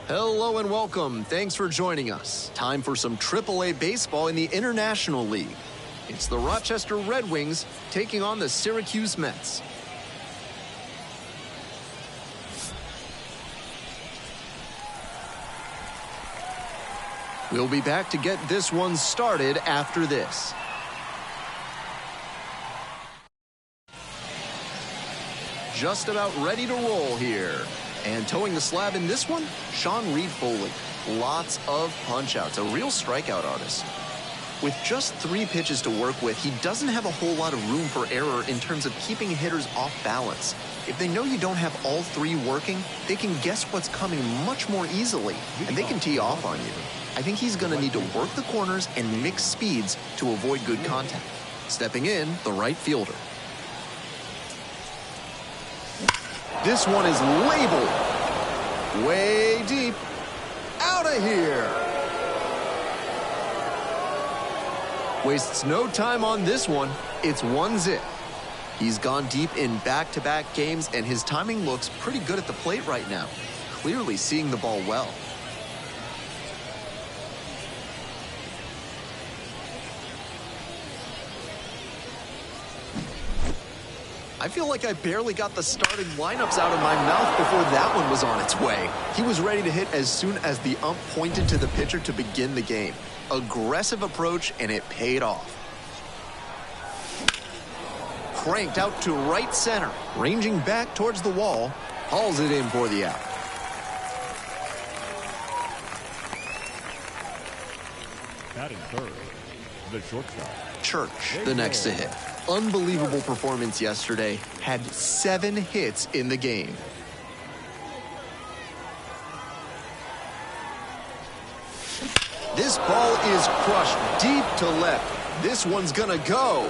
Hello and welcome. Thanks for joining us. Time for some AAA baseball in the International League. It's the Rochester Red Wings taking on the Syracuse Mets. We'll be back to get this one started after this. Just about ready to roll here. And towing the slab in this one, Sean Reed Foley. Lots of punch-outs, a real strikeout artist. With just 3 pitches to work with, he doesn't have a whole lot of room for error in terms of keeping hitters off balance. If they know you don't have all 3 working, they can guess what's coming much more easily, and they can tee off on you. I think he's going to need to work the corners and mix speeds to avoid good contact. Stepping in, the right fielder. This one is labeled way deep. Out of here. Wastes no time on this one. It's 1-0. He's gone deep in back-to-back games, and his timing looks pretty good at the plate right now. Clearly seeing the ball well. I feel like I barely got the starting lineups out of my mouth before that one was on its way. He was ready to hit as soon as the ump pointed to the pitcher to begin the game. Aggressive approach, and it paid off. Cranked out to right center. Ranging back towards the wall. Hauls it in for the out. Batting third, the shortstop. Church, the next to hit. Unbelievable performance yesterday. Had 7 hits in the game. This ball is crushed deep to left. This one's gonna go.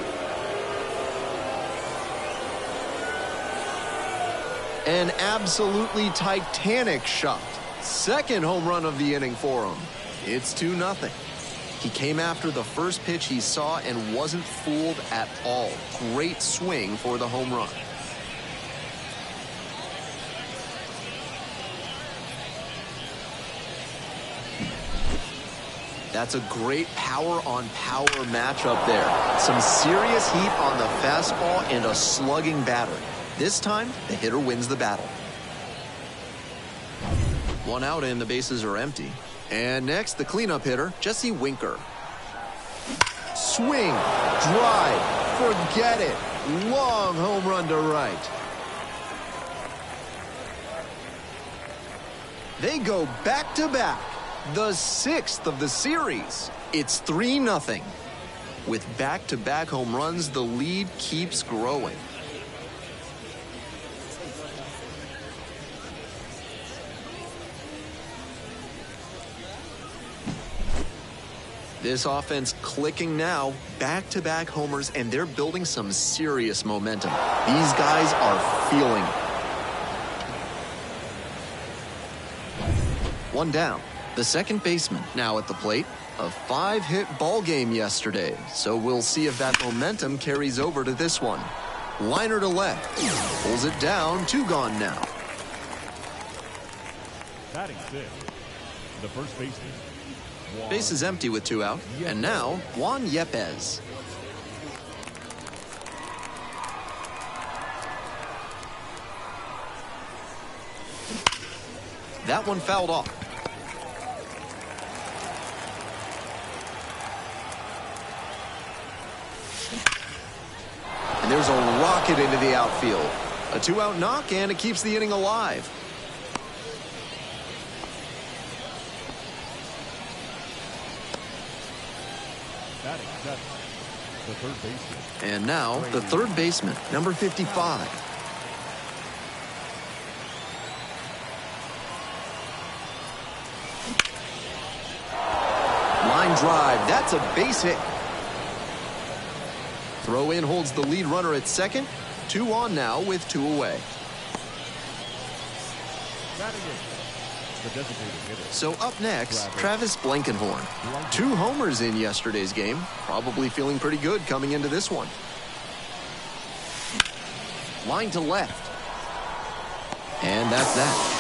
An absolutely titanic shot. Second home run of the inning for him. It's 2-0. He came after the first pitch he saw and wasn't fooled at all. Great swing for the home run. That's a great power-on-power matchup there. Some serious heat on the fastball and a slugging batter. This time, the hitter wins the battle. 1 out and the bases are empty. And next, the cleanup hitter, Jesse Winker. Swing, drive, forget it. Long home run to right. They go back-to-back. The 6th of the series. It's 3-0. With back-to-back home runs, the lead keeps growing. This offense clicking now, back-to-back homers, and they're building some serious momentum. These guys are feeling it. 1 down. The second baseman now at the plate. A 5-hit ball game yesterday, so we'll see if that momentum carries over to this one. Liner to left. Pulls it down, 2 gone now. Batting fifth, the first baseman. Base is empty with 2 out. And now, Juan Yepez. That one fouled off. And there's a rocket into the outfield. A 2-out knock, and it keeps the inning alive. Batting seventh, the third baseman. And now, the third baseman, number 55. Line drive, that's a base hit. Throw in holds the lead runner at second. 2 on now with 2 away. Batting eighth, the designated hitter. So up next, Travis Blankenhorn. 2 homers in yesterday's game. Probably feeling pretty good coming into this one. Line to left. And that's that.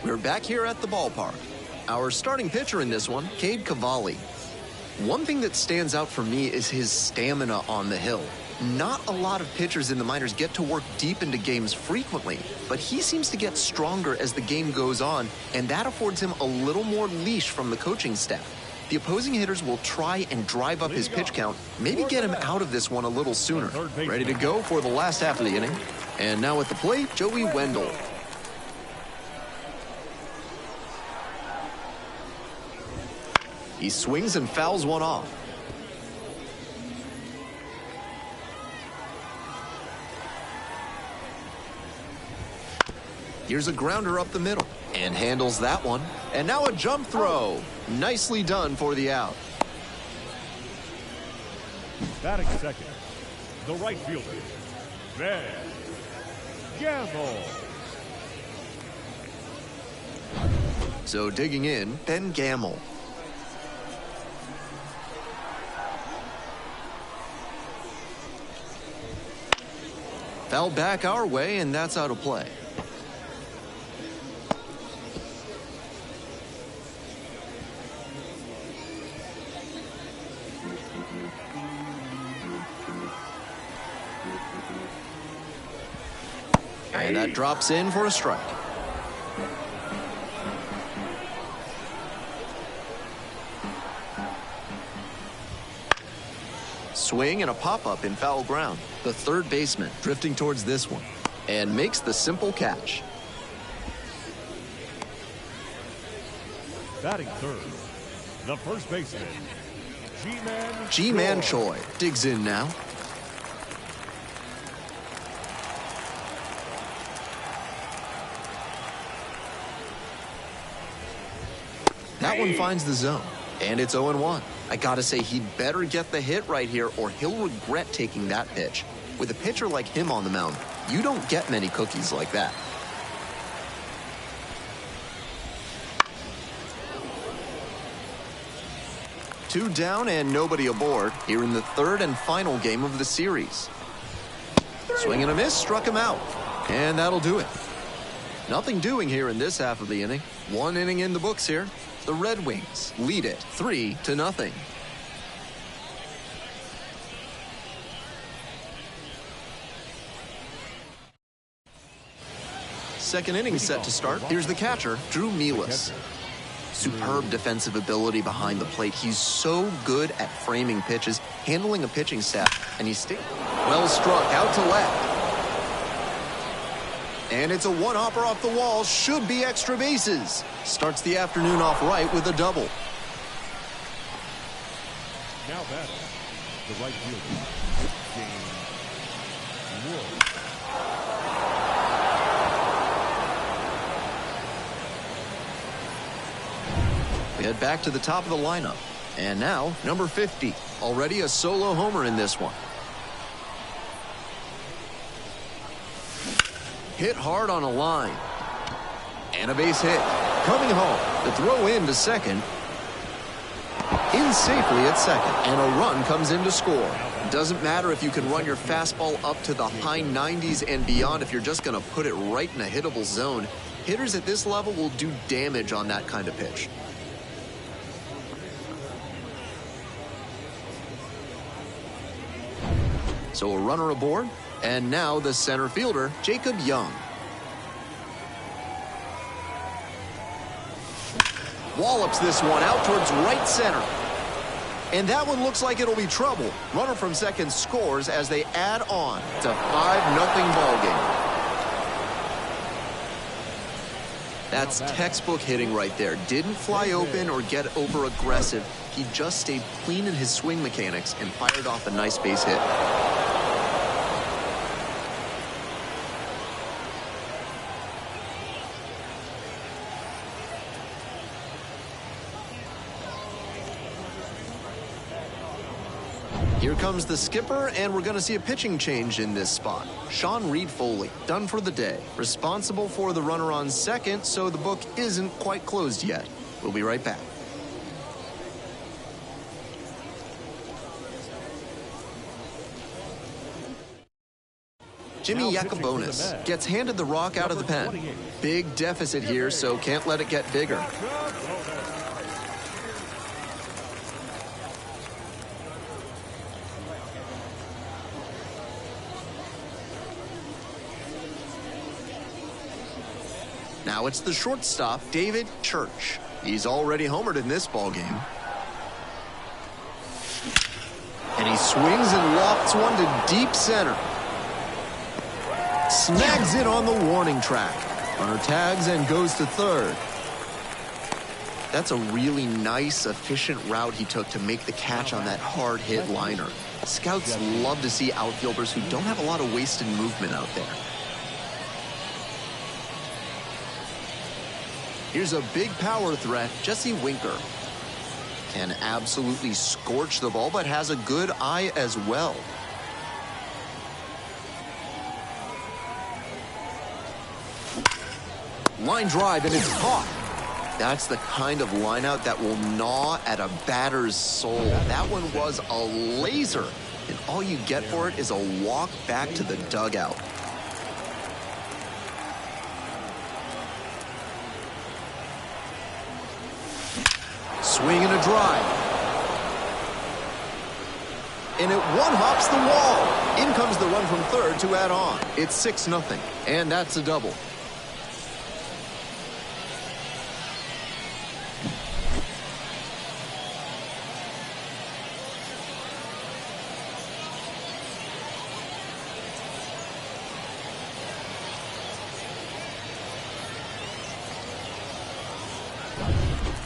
We're back here at the ballpark. Our starting pitcher in this one, Cade Cavalli. One thing that stands out for me is his stamina on the hill. Not a lot of pitchers in the minors get to work deep into games frequently, but he seems to get stronger as the game goes on, and that affords him a little more leash from the coaching staff. The opposing hitters will try and drive up his pitch count, maybe get him out of this one a little sooner. Ready to go for the last half of the inning. And now at the plate, Joey Wendell. He swings and fouls one off. Here's a grounder up the middle and handles that one. And now a jump throw. Nicely done for the out. Batting second, the right fielder, Ben Gamble. So digging in, Ben Gamble. Foul back our way, and that's out of play. And that drops in for a strike. Swing and a pop-up in foul ground. The third baseman drifting towards this one and makes the simple catch. Batting third, the first baseman, G-Man Choi digs in now. That one finds the zone, and it's 0-1. I gotta say, he'd better get the hit right here, or he'll regret taking that pitch. With a pitcher like him on the mound, you don't get many cookies like that. Two down and nobody aboard here in the third and final game of the series. Swing and a miss, struck him out, and that'll do it. Nothing doing here in this half of the inning. One inning in the books here. The Red Wings lead it 3-0. Second inning set to start. Here's the catcher, Drew Mealis. Superb defensive ability behind the plate. He's so good at framing pitches, handling a pitching staff, and he's well struck out to left. And it's a one-hopper off the wall. Should be extra bases. Starts the afternoon off right with a double. Now batting, the right fielder, James Wood. We head back to the top of the lineup. And now, number 50. Already a solo homer in this one. Hit hard on a line. And a base hit. Coming home. The throw in to second. In safely at second. And a run comes in to score. Doesn't matter if you can run your fastball up to the high 90s and beyond if you're just going to put it right in a hittable zone. Hitters at this level will do damage on that kind of pitch. So a runner aboard. And now the center fielder, Jacob Young. Wallops this one out towards right center. And that one looks like it'll be trouble. Runner from second scores as they add on to 5-0 ball game. That's textbook hitting right there. Didn't fly open or get over aggressive. He just stayed clean in his swing mechanics and fired off a nice base hit. Here comes the skipper, and we're going to see a pitching change in this spot. Sean Reed-Foley, done for the day. Responsible for the runner on second, so the book isn't quite closed yet. We'll be right back. Jimmy Now pitching for the Yacobonis Mets, gets handed the rock out of the pen. 28. Big deficit here, so can't let it get bigger. Now it's the shortstop, David Church. He's already homered in this ballgame. And he swings and lofts one to deep center. Snags it on the warning track. Runner tags and goes to third. That's a really nice, efficient route he took to make the catch on that hard-hit liner. Scouts love to see outfielders who don't have a lot of wasted movement out there. Here's a big power threat, Jesse Winker. Can absolutely scorch the ball, but has a good eye as well. Line drive, and it's caught. That's the kind of lineout that will gnaw at a batter's soul. That one was a laser, and all you get for it is a walk back to the dugout. Swing and a drive. And it one-hops the wall. In comes the run from third to add on. It's 6-0, and that's a double.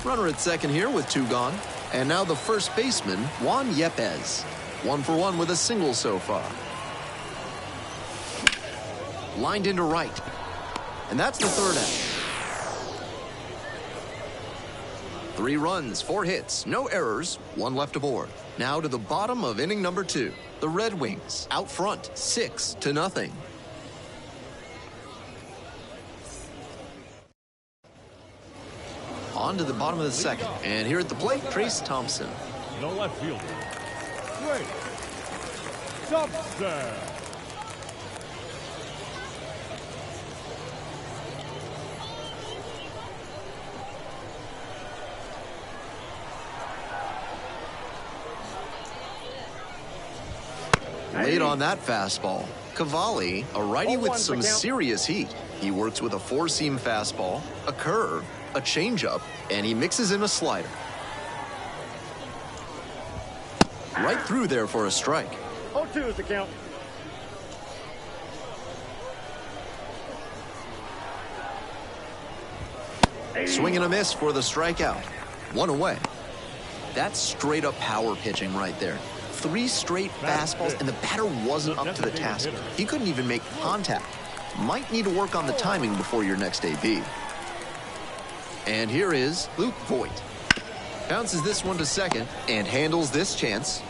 Runner at second here with 2 gone. And now the first baseman, Juan Yepez. 1 for 1 with a single so far. Lined into right. And that's the third out. 3 runs, 4 hits, no errors, 1 left aboard. Now to the bottom of inning number 2. The Red Wings out front, 6-0. On to the bottom of the second. And here at the plate, Trace Thompson. The left fielder, Trace Thompson. Late on that fastball. Cavalli, a righty with some serious heat. He works with a 4-seam fastball, a curve, a changeup, and he mixes in a slider. Right through there for a strike. 0-2 is the count. Swing and a miss for the strikeout. 1 away. That's straight up power pitching right there. 3 straight fastballs, and the batter wasn't up to the task. He couldn't even make contact. Might need to work on the timing before your next AB. And here is Luke Voigt. Bounces this one to second and handles this chance.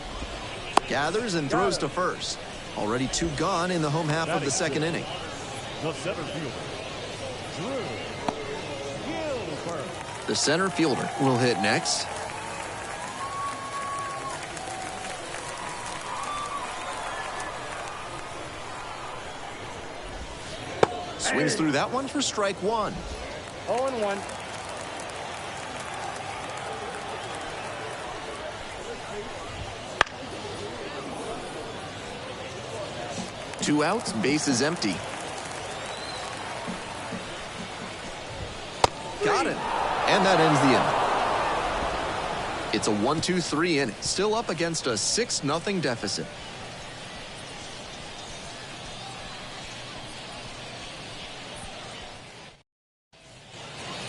Gathers and throws to first. Already 2 gone in the home half of the second inning. The center fielder, Drew Gilbert. The center fielder will hit next. Swings through that one for strike 1. 0-1. Two outs, bases empty. Got it. And that ends the inning. It's a 1-2-3 inning. Still up against a 6-0 deficit.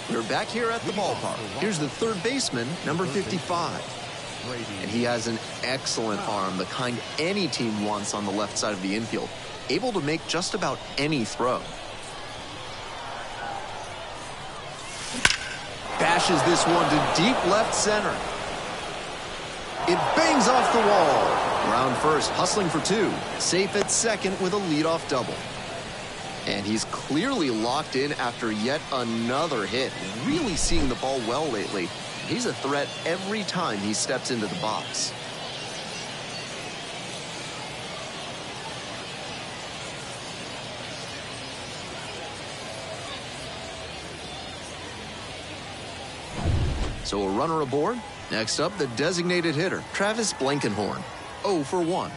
We're back here at the ballpark. Here's the third baseman, number 55. And he has an excellent arm, the kind any team wants on the left side of the infield. Able to make just about any throw. Bashes this one to deep left center. It bangs off the wall. Round first, hustling for 2. Safe at second with a leadoff double. And he's clearly locked in after yet another hit. Really seeing the ball well lately. He's a threat every time he steps into the box. So a runner aboard. Next up, the designated hitter, Travis Blankenhorn. 0 for 1.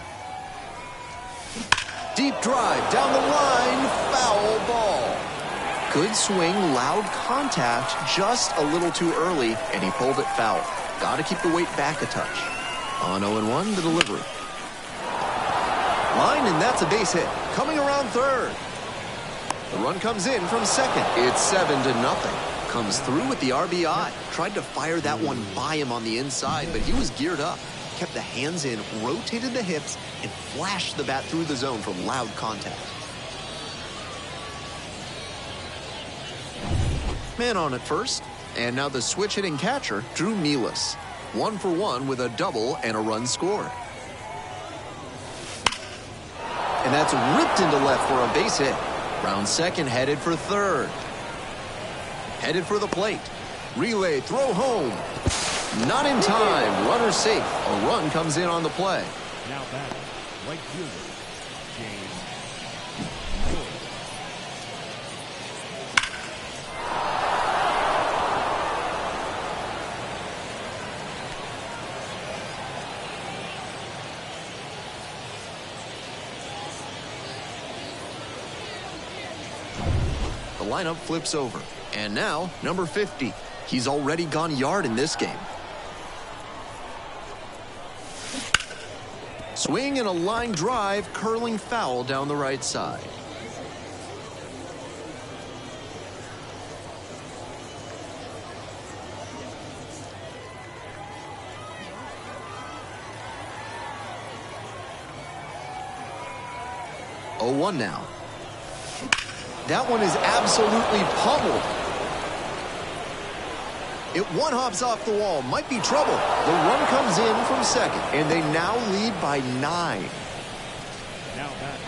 Deep drive down the line, foul ball. Good swing, loud contact, just a little too early, and he pulled it foul. Got to keep the weight back a touch. On 0-1, the delivery. Line, and that's a base hit. Coming around third. The run comes in from second. It's 7-0. Comes through with the RBI. Tried to fire that one by him on the inside, but he was geared up. Kept the hands in, rotated the hips, and flashed the bat through the zone for loud contact. Man on at first. And now the switch-hitting catcher, Drew Milas. 1 for 1 with a double and a run scored. And that's ripped into left for a base hit. Round second, headed for third. Headed for the plate. Relay, throw home. Not in time. Runner safe. A run comes in on the play. Now batting, right fielder, James. The lineup flips over. And now, number 50. He's already gone yard in this game. Swing and a line drive, curling foul down the right side. Oh, 1 now. That one is absolutely pummeled. It one hops off the wall, might be trouble. The run comes in from second, and they now lead by 9. Now back,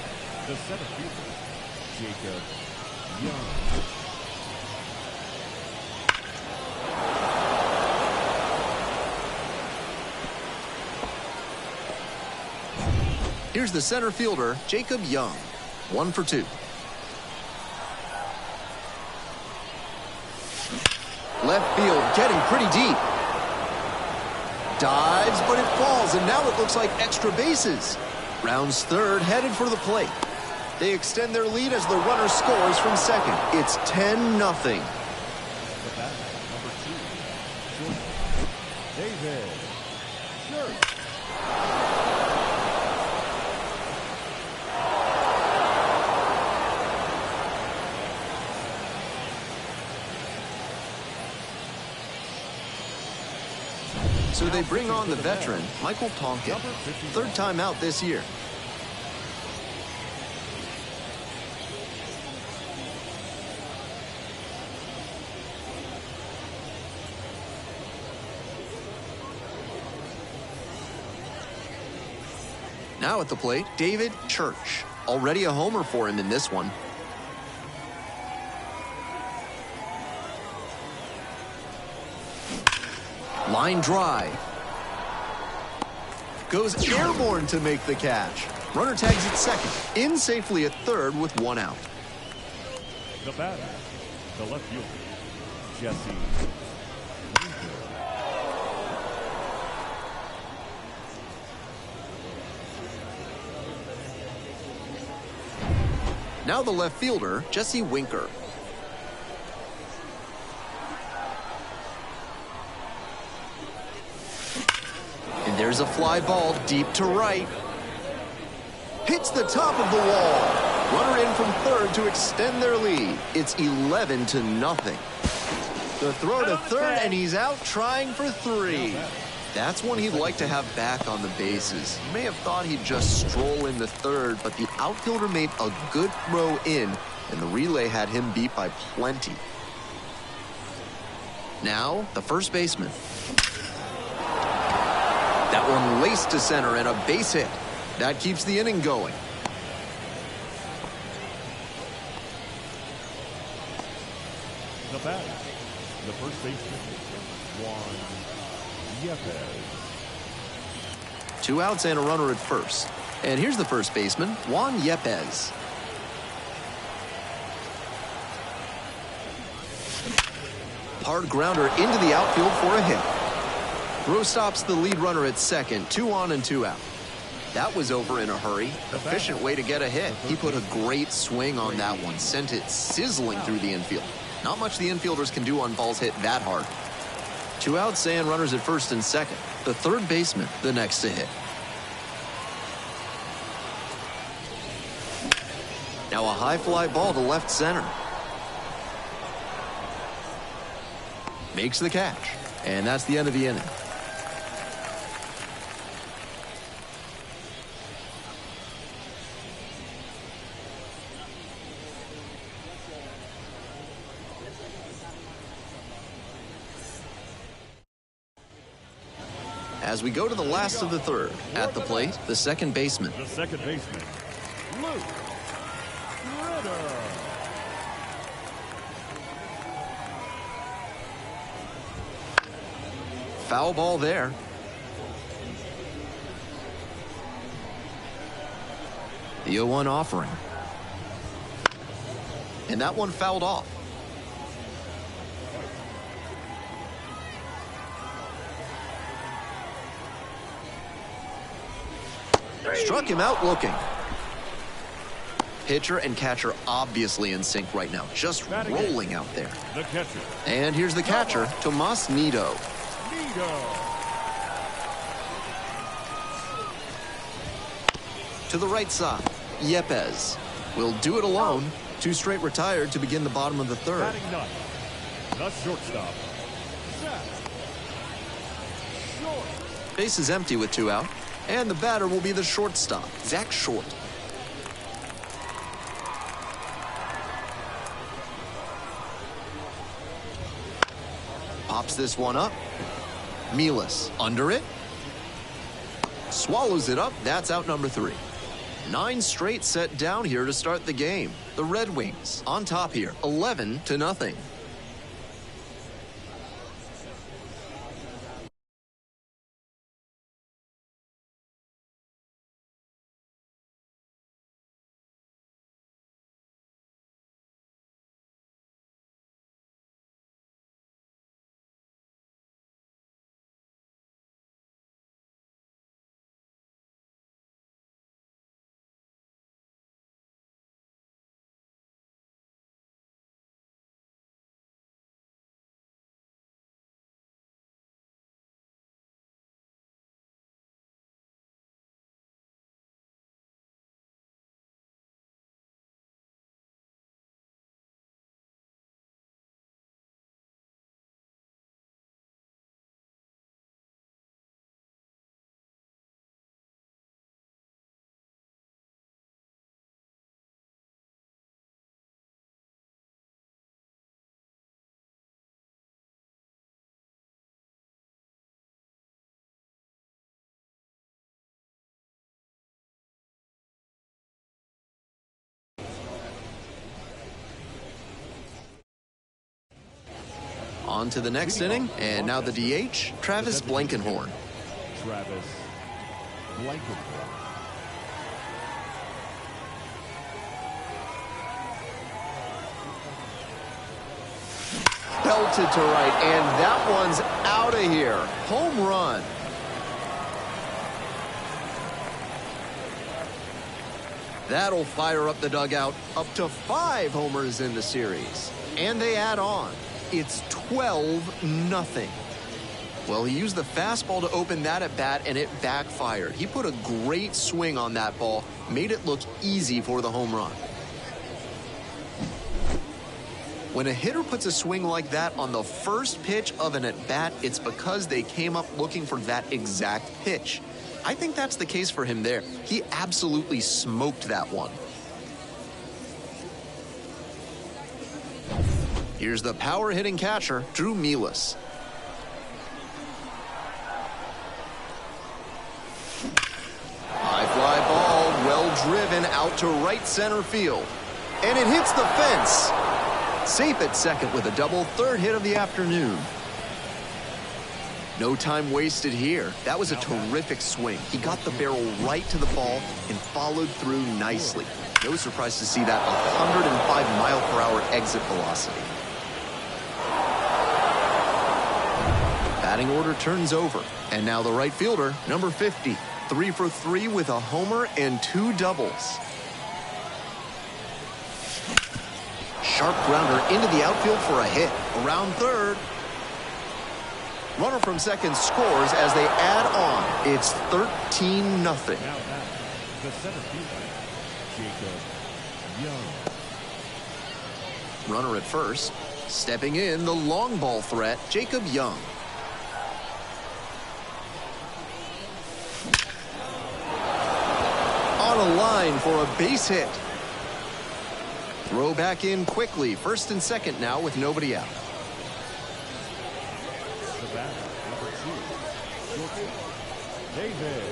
the center fielder, Jacob Young. Here's the center fielder, Jacob Young. 1 for 2. Left field getting pretty deep. Dives, but it falls, and now it looks like extra bases. Rounds third, headed for the plate. They extend their lead as the runner scores from second. It's 10-0. The batter, number 2, Jordan David Church. So they bring on the veteran, Michael Tonkin. 3rd time out this year. Now at the plate, David Church. Already a homer for him in this one. Line drive. Goes airborne to make the catch. Runner tags at second. In safely at third with 1 out. The batter, the left fielder, Jesse. Now the left fielder, Jesse Winker. And there's a fly ball deep to right. Hits the top of the wall. Runner in from third to extend their lead. It's 11-0. The throw to third, and he's out trying for 3. That's one he'd like to have back on the bases. He may have thought he'd just stroll into third, but the outfielder made a good throw in, and the relay had him beat by plenty. Now, the first baseman. That one laced to center and a base hit. That keeps the inning going. The batter, the first baseman, Juan Yepes. 2 outs and a runner at first. And here's the first baseman, Juan Yepes. Hard grounder into the outfield for a hit. Throw stops the lead runner at second. 2 on and 2 out. That was over in a hurry. Efficient way to get a hit. He put a great swing on that one. Sent it sizzling through the infield. Not much the infielders can do on balls hit that hard. 2 outs and runners at first and second. The third baseman, the next to hit. Now a high fly ball to left center. Makes the catch. And that's the end of the inning. As we go to the last of the third, at the plate, the second baseman. The second baseman, Luke Ritter. Foul ball there. The 0-1 offering. And that one fouled off. Struck him out looking. Pitcher and catcher obviously in sync right now. Just rolling out there. The catcher. And here's the catcher, Tomas Nido. To the right side, Yepes will do it alone. 2 straight retired to begin the bottom of the third. Batting ninth, the shortstop, Zach Short. Base is empty with 2 out. And the batter will be the shortstop, Zach Short. Pops this one up. Milas under it. Swallows it up. That's out number 3. 9 straight set down here to start the game. The Red Wings on top here, 11-0. On to the next inning, and now the DH, Travis Blankenhorn. Travis Blankenhorn. Belted to right, and that one's out of here. Home run. That'll fire up the dugout. Up to 5 homers in the series. And they add on. It's 12-0. Well, he used the fastball to open that at bat, and it backfired. He put a great swing on that ball, made it look easy for the home run. When a hitter puts a swing like that on the first pitch of an at-bat, it's because they came up looking for that exact pitch. I think that's the case for him there. He absolutely smoked that one. Here's the power-hitting catcher, Drew Milas. High fly ball, well driven out to right center field. And it hits the fence. Safe at second with a double, 3rd hit of the afternoon. No time wasted here. That was a terrific swing. He got the barrel right to the ball and followed through nicely. No surprise to see that 105 mile per hour exit velocity. Batting order turns over. And now the right fielder, number 50. 3 for 3 with a homer and 2 doubles. Sharp grounder into the outfield for a hit. Around third. Runner from second scores as they add on. It's 13-0. Now back, the center fielder, Jacob Young. Runner at first. Stepping in, the long ball threat, Jacob Young. On a line for a base hit. Throw back in quickly. First and second now with nobody out. The batter, number 2, shortstop, David.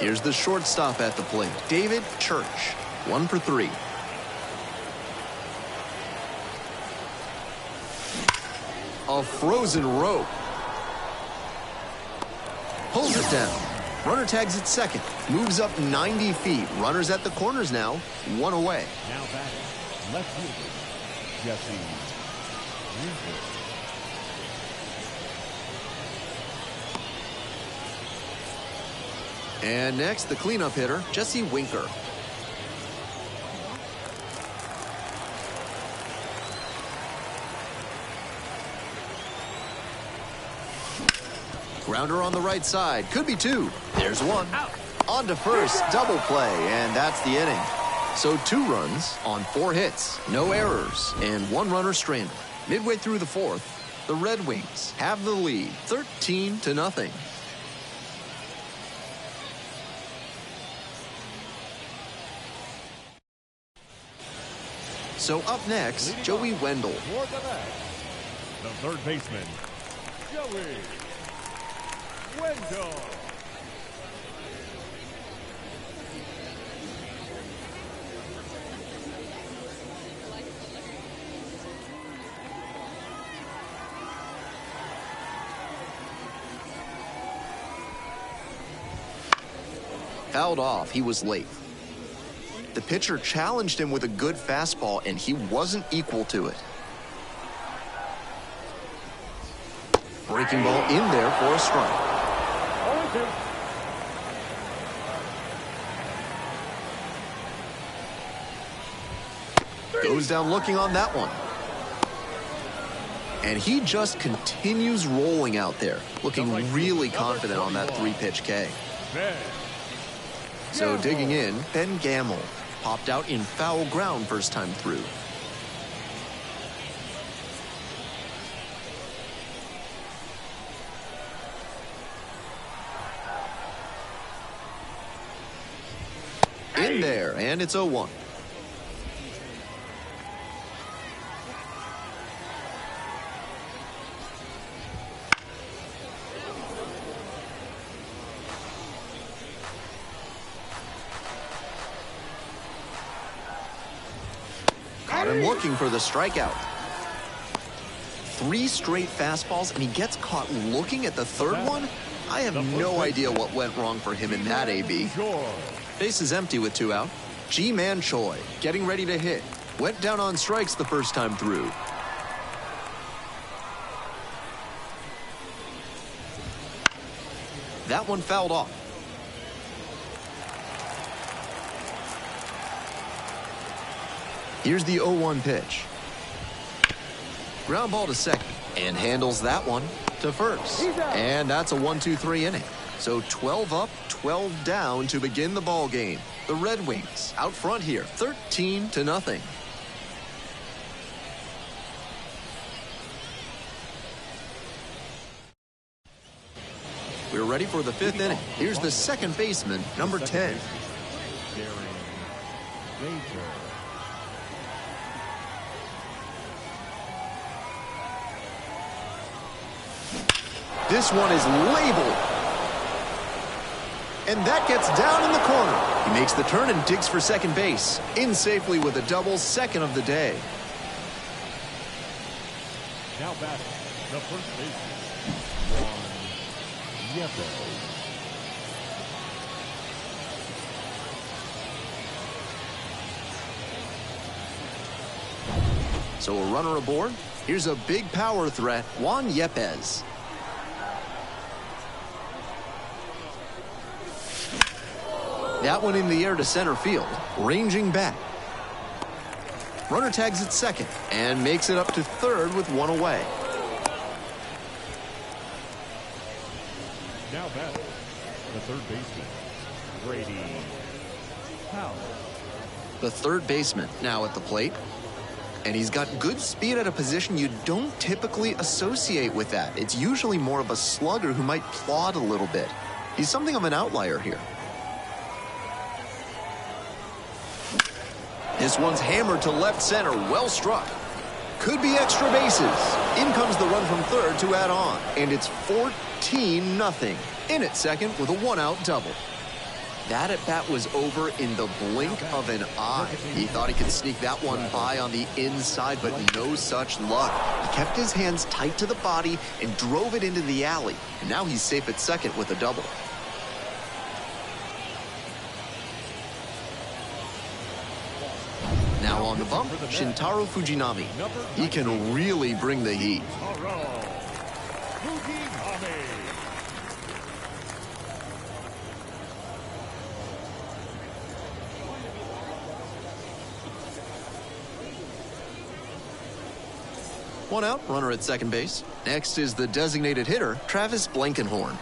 Here's the shortstop at the plate, David Church. 1 for 3. A frozen rope. Pulls it down. Runner tags at second. Moves up 90 feet. Runners at the corners now. 1 away. Now batting, left fielder, Jesse Winker. And next, the cleanup hitter, Jesse Winker. Grounder on the right side. Could be 2. There's 1. Out. On to first. Double play. And that's the inning. So 2 runs on 4 hits. No errors. And 1 runner stranded. Midway through the 4th, the Red Wings have the lead. 13-0. So up next, Joey Wendell. Toward the bat, the third baseman, Joey Wendell. Fouled off. He was late. The pitcher challenged him with a good fastball, and he wasn't equal to it. Breaking ball in there for a strike. 0-2. Goes down looking on that one. And he just continues rolling out there, looking really confident on that 3-pitch K. So digging in, Ben Gamble. Popped out in foul ground first time through. In there, and it's 0-1. Caught him looking for the strikeout. 3 straight fastballs, and he gets caught looking at the third one? I have no idea what went wrong for him in that AB. Base is empty with 2 out. G-Man Choi getting ready to hit. Went down on strikes the first time through. That one fouled off. Here's the 0-1 pitch. Ground ball to second, and handles that one to first. And that's a 1-2-3 inning. So 12 up, 12 down to begin the ball game. The Red Wings out front here, 13-0. We're ready for the 5th inning. Here's the second baseman, number 10. This one is labeled. And that gets down in the corner. He makes the turn and digs for second base. In safely with a double, second of the day. Now back, the first baseman, Juan Yepes. So a runner aboard. Here's a big power threat, Juan Yepes. That one in the air to center field, ranging back. Runner tags at second and makes it up to third with one away. Now batting, the third baseman, Brady Howell. The third baseman now at the plate. And he's got good speed at a position you don't typically associate with that. It's usually more of a slugger who might plod a little bit. He's something of an outlier here. This one's hammered to left center, well struck. Could be extra bases. In comes the run from third to add on. And it's 14-0. In at second with a one-out double. That at-bat was over in the blink of an eye. He thought he could sneak that one by on the inside, but no such luck. He kept his hands tight to the body and drove it into the alley. And now he's safe at second with a double. Now on the bump, Shintaro Fujinami. He can really bring the heat. One out, runner at second base. Next is the designated hitter, Travis Blankenhorn.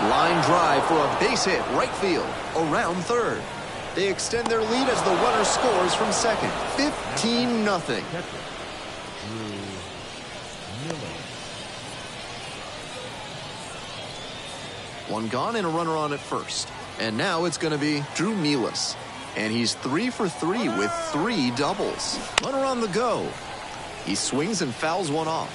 Line drive for a base hit, right field, around third. They extend their lead as the runner scores from second. 15-0. One gone and a runner on at first. And now it's going to be Drew Milas. And he's 3 for 3 with 3 doubles. Runner on the go. He swings and fouls one off.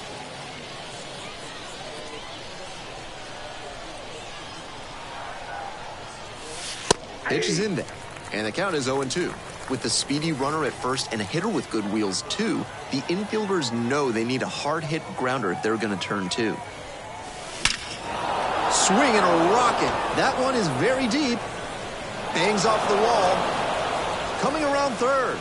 Pitch is in there. And the count is 0-2. With the speedy runner at first and a hitter with good wheels too, the infielders know they need a hard hit grounder if they're going to turn two. Swing and a rocket. That one is very deep. Bangs off the wall. Coming around third.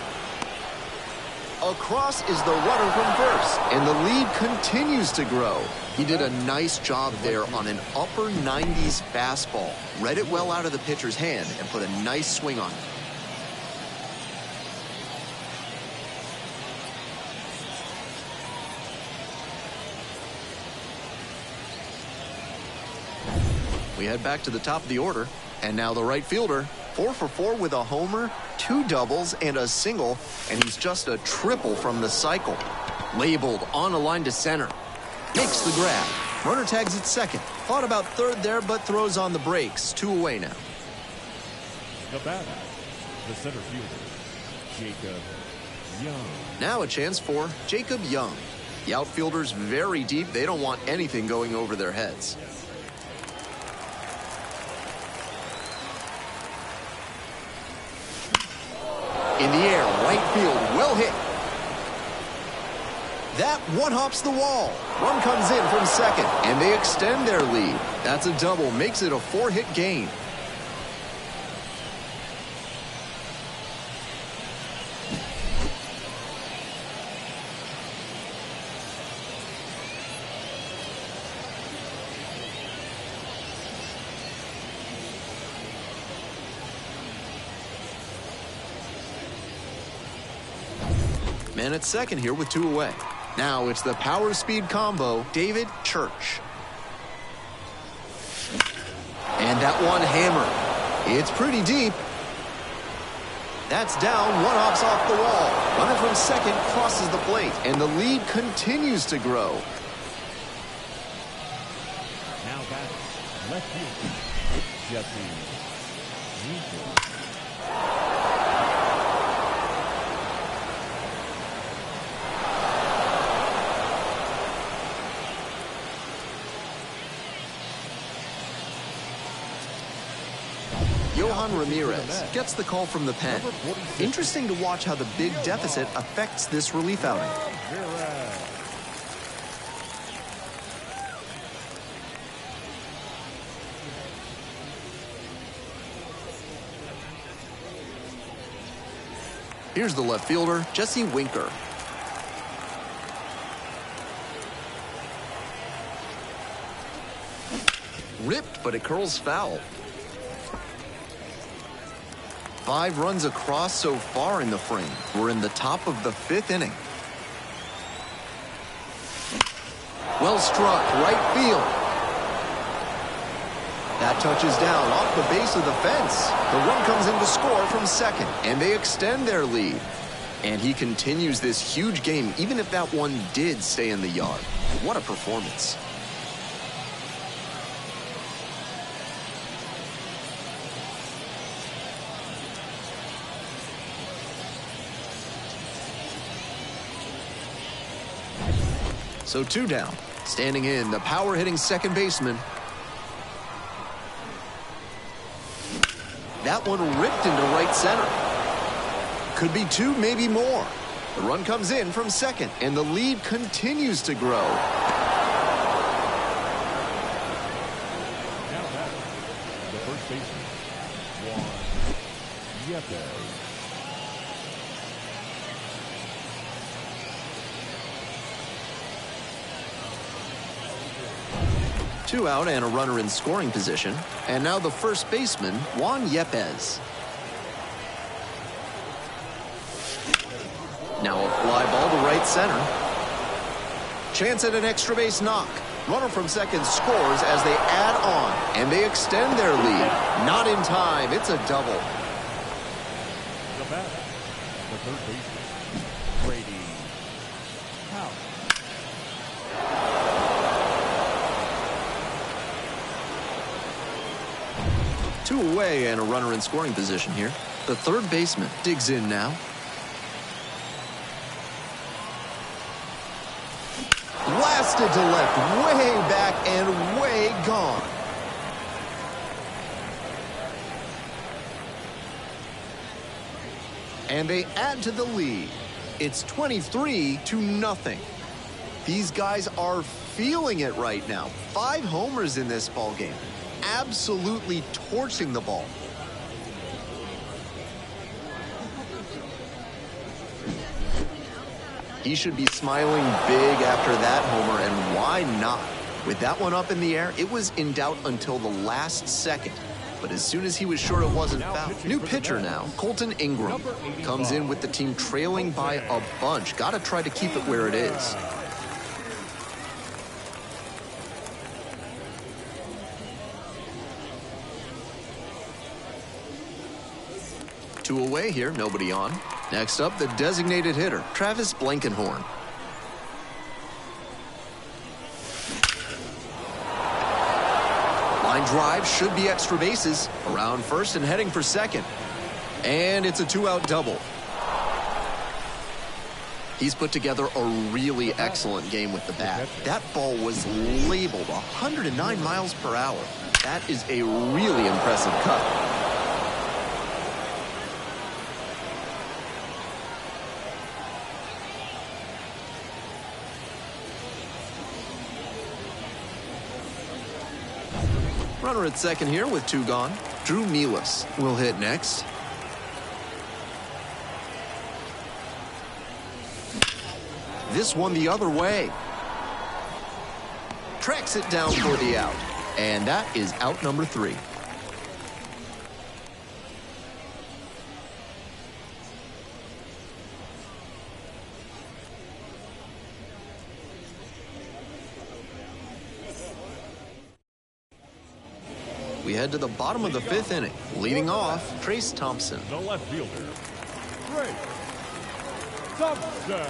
Across is the runner from first, and the lead continues to grow. He did a nice job there on an upper 90s fastball. Read it well out of the pitcher's hand and put a nice swing on it. We head back to the top of the order, and now the right fielder. 4 for 4 with a homer, 2 doubles, and a single, and he's just a triple from the cycle. Labeled on a line to center. Makes the grab. Runner tags at second. Thought about third there, but throws on the brakes. 2 away now. The batter, the center fielder, Jacob Young. Now a chance for Jacob Young. The outfielder's very deep. They don't want anything going over their heads. In the air, right field, well hit. That one hops the wall. Run comes in from second, and they extend their lead. That's a double, makes it a 4-hit game. Man at second here with 2 away. Now it's the power speed combo, David Church. And that one hammered. It's pretty deep. That's down, one hops off the wall. Runner from second crosses the plate, and the lead continues to grow. Now batting, left field, Jesse Winker. Johan Ramirez gets the call from the pen. Interesting to watch how the big deficit affects this relief outing. Here's the left fielder, Jesse Winker. ripped, but it curls foul. 5 runs across so far in the frame. We're in the top of the 5th inning. Well struck, right field. That touches down off the base of the fence. The run comes in to score from second, and they extend their lead. And he continues this huge game, even if that one did stay in the yard. What a performance. So 2 down. Standing in, the power-hitting second baseman. That one ripped into right center. Could be 2, maybe more. The run comes in from second, and the lead continues to grow. Now back, the first baseman, Juan Yepes. 2 out and a runner in scoring position. And now the first baseman, Juan Yepes. Now a fly ball to right center. Chance at an extra base knock. Runner from second scores as they add on, and they extend their lead. Not in time. It's a double. The batter, the third baseman, Brady Howe. 2 away and a runner in scoring position here. The third baseman digs in now. Blasted to left, way back and way gone. And they add to the lead. It's 23-0. These guys are feeling it right now. 5 homers in this ball game. Absolutely torching the ball. He should be smiling big after that homer, and why not? With that one up in the air, it was in doubt until the last second. But as soon as he was sure it wasn't foul. New pitcher now, Colton Ingram. Comes in with the team trailing by a bunch. Got to try to keep it where it is. Two away here, nobody on. Next up, the designated hitter, Travis Blankenhorn. Line drive, should be extra bases. Around first and heading for second. And it's a 2-out double. He's put together a really excellent game with the bat. That ball was labeled 109 miles per hour. That is a really impressive cut. Runner at second here with 2 gone. Drew Milas will hit next. This one the other way. Tracks it down for the out. And that is out number 3. We head to the bottom of the 5th inning. Leading off, Trace Thompson. The left fielder, Trace Thompson.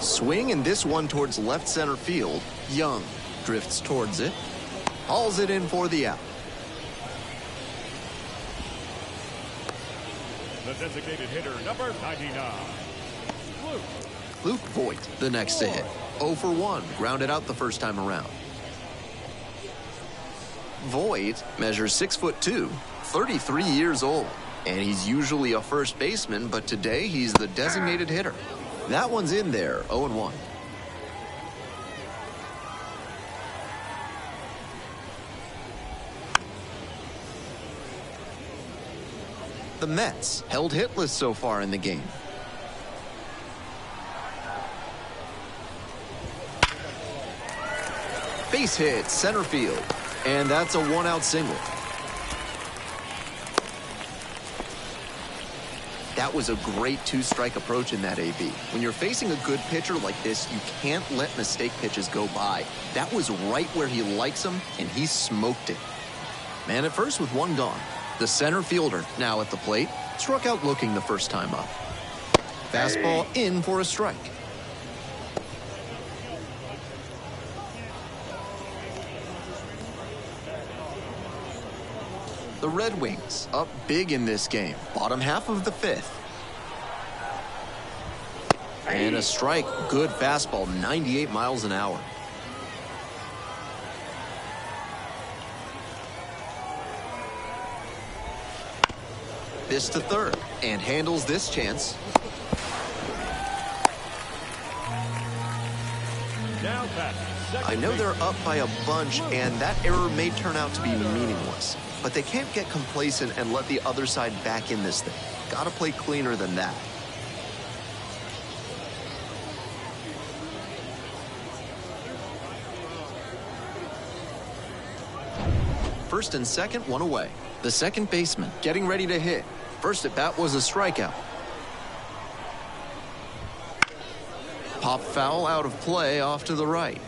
Swing and this one towards left center field. Young drifts towards it. Hauls it in for the out. The designated hitter, number 99, Luke Voigt, the next to hit. 0 for 1, grounded out the first time around. Voigt measures 6'2", 33 years old, and he's usually a first baseman, but today he's the designated hitter. That one's in there, 0-1. The Mets held hitless so far in the game. Base hit, center field. And that's a one-out single. That was a great two-strike approach in that AB. When you're facing a good pitcher like this, you can't let mistake pitches go by. That was right where he likes them, and he smoked it. Man at first with one gone. The center fielder, now at the plate, struck out looking the first time up. Fastball in for a strike. The Red Wings up big in this game. Bottom half of the fifth. And a strike. Good fastball, 98 miles an hour. This to third, and handles this chance. Now batting, second I know they're baseman. up by a bunch, and that error may turn out to be meaningless. But they can't get complacent and let the other side back in this thing. Gotta play cleaner than that. First and second, one away. The second baseman getting ready to hit. First at bat was a strikeout. Pop foul out of play off to the right.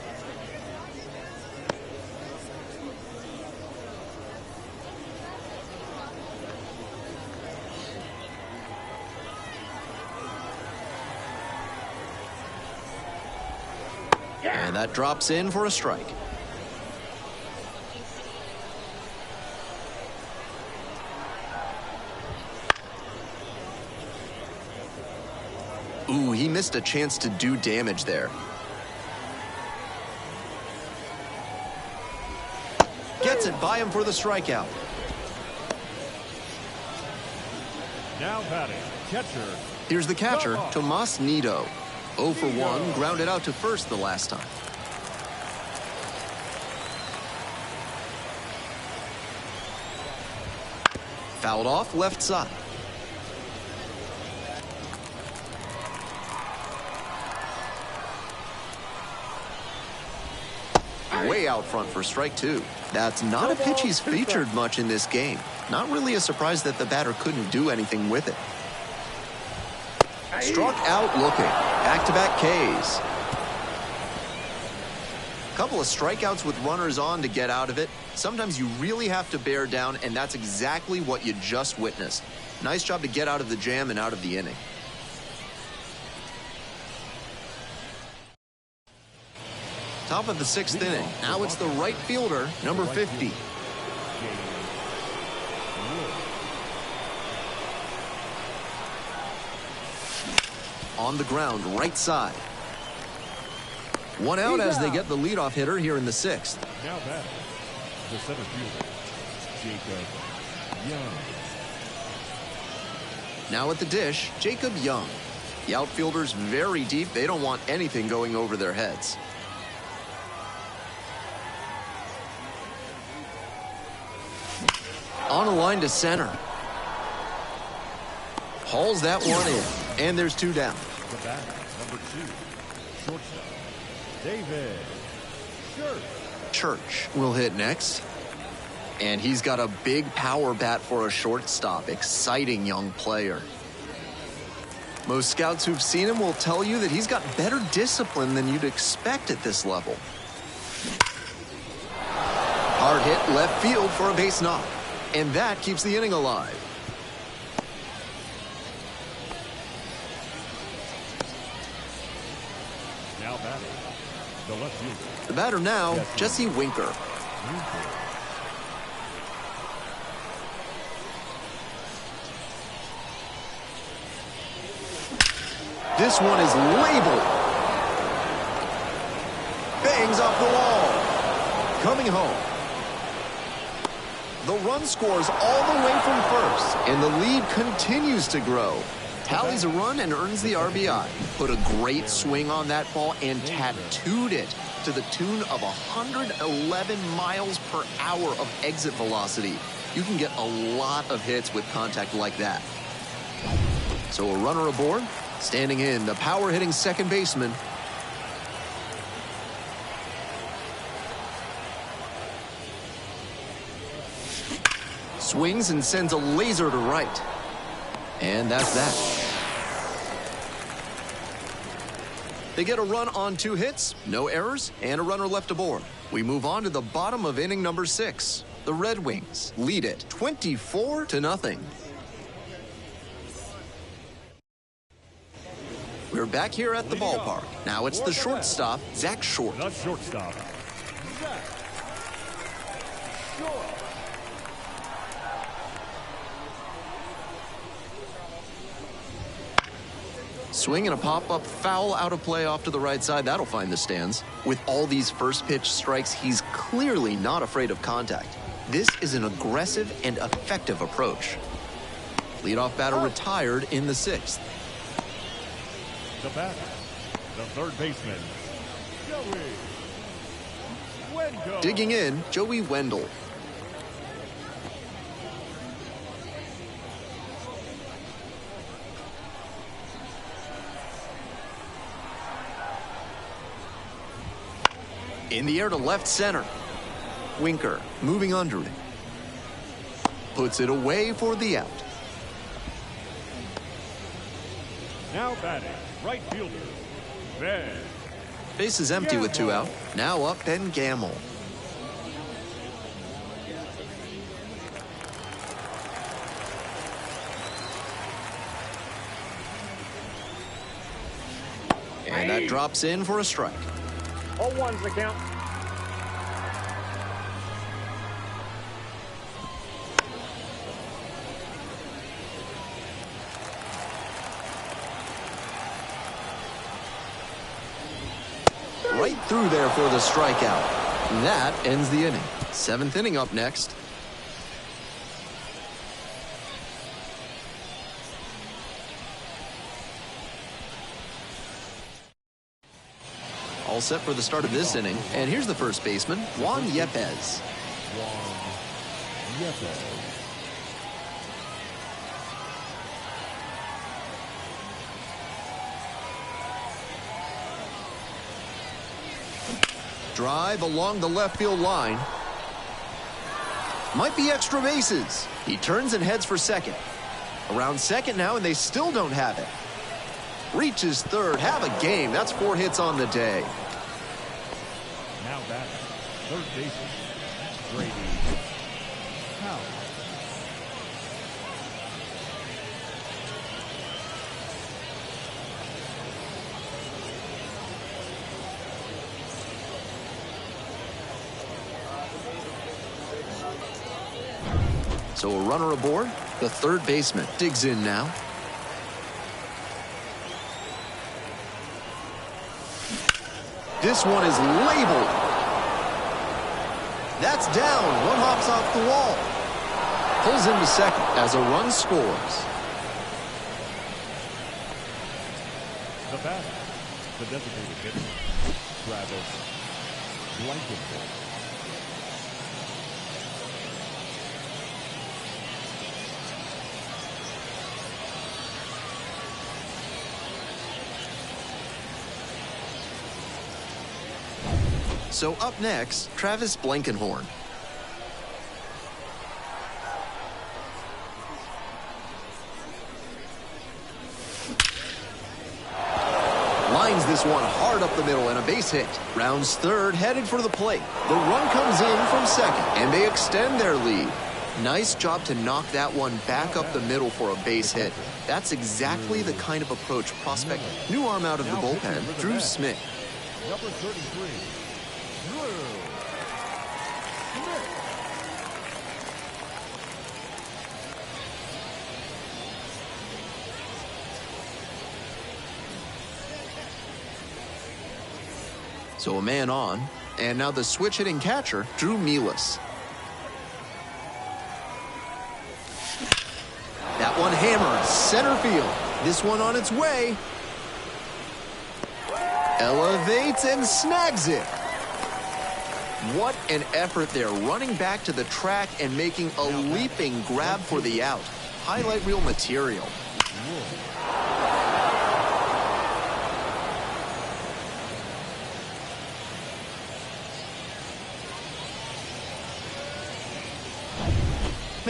And that drops in for a strike. Ooh, he missed a chance to do damage there. Gets it by him for the strikeout. Now batting, catcher. Here's the catcher, Tomas Nido. 0 for 1, grounded out to first the last time. Fouled off left side. Way out front for strike two. That's not a pitch he's featured much in this game. Not really a surprise that the batter couldn't do anything with it. Struck out looking. Back-to-back Ks. Couple of strikeouts with runners on to get out of it. Sometimes you really have to bear down, and that's exactly what you just witnessed. Nice job to get out of the jam and out of the inning. Top of the sixth inning. Now it's the right fielder, number 50. On the ground, right side. One out as they get the leadoff hitter here in the sixth. Now batting, the center fielder, Jacob Young. Now at the dish, Jacob Young. The outfielder's very deep. They don't want anything going over their heads. On a line to center. Hauls that one in. And there's two down. The batter, number 2, shortstop, David Church will hit next. And he's got a big power bat for a shortstop. Exciting young player. Most scouts who've seen him will tell you that he's got better discipline than you'd expect at this level. Hard hit left field for a base knock. And that keeps the inning alive. Now batting, the left fielder, The batter now, Jesse Winker. This one is labeled. Bangs off the wall. Coming home. The run scores all the way from first, and the lead continues to grow. Tallies a run and earns the RBI. Put a great swing on that ball and tattooed it to the tune of 111 miles per hour of exit velocity. You can get a lot of hits with contact like that. So a runner aboard, standing in, the power-hitting second baseman. Swings and sends a laser to right. And that's that. They get a run on 2 hits, no errors, and a runner left aboard. We move on to the bottom of inning number 6. The Red Wings lead it 24-0. We're back here at the ballpark. Now it's the shortstop, Zach Short. The shortstop, Zach Short. Swing and a pop-up foul out of play off to the right side. That'll find the stands. With all these first pitch strikes, he's clearly not afraid of contact. This is an aggressive and effective approach. Leadoff batter retired in the 6th. The batter, the third baseman, Joey Wendell. Digging in, Joey Wendell. In the air to left center. Winker moving under it. Puts it away for the out. Now batting, right fielder, Ben. Base is empty with 2 out. Now up Ben Gamble. And that drops in for a strike. 0-1's the count. Right through there for the strikeout. That ends the inning. 7th inning up next. All set for the start of this inning. And here's the first baseman, Juan Yepez. Juan Yepez. Drive along the left field line. Might be extra bases. He turns and heads for second. Around second now, and they still don't have it. Reaches third. Have a game. That's 4 hits on the day. Now batting, third baseman, Brady Howell. So a runner aboard. The third baseman digs in now. This one is labeled. That's down. One hops off the wall. Pulls into second as a run scores. The batter, the designated hitter, Travis Blankenship. So up next, Travis Blankenhorn. Lines this one hard up the middle and a base hit. Rounds third, headed for the plate. The run comes in from second, and they extend their lead. Nice job to knock that one back up the middle for a base hit. That's exactly the kind of approach prospect. New arm out of the bullpen, Drew Smith. Number 33. Drew Smith. So a man on, and now the switch-hitting catcher, Drew Mealis. That one hammered center field. This one on its way. Elevates and snags it. What an effort there, running back to the track and making a leaping grab for the out. Highlight reel material.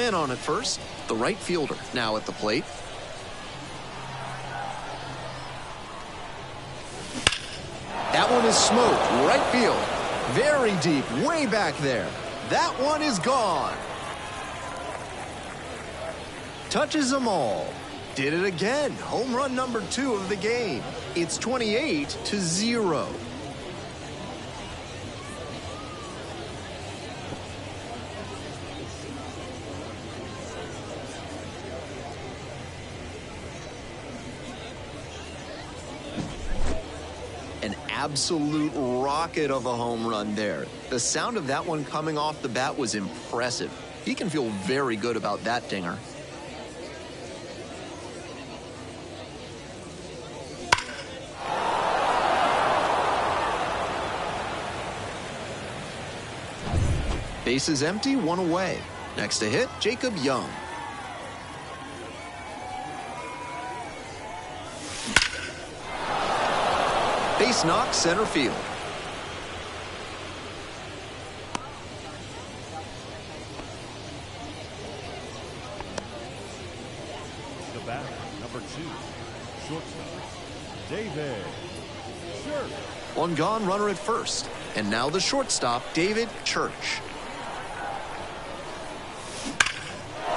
Man on at first, the right fielder now at the plate. That one is smoked, right field. Very deep, way back there. That one is gone. Touches them all. Did it again. Home run number 2 of the game. It's 28-0. An absolute rocket of a home run there. The sound of that one coming off the bat was impressive. He can feel very good about that dinger. Bases empty, one away. Next to hit, Jacob Young. Base knock, center field. The batter, number 2, shortstop, David Church. One gone, runner at first. And now the shortstop, David Church.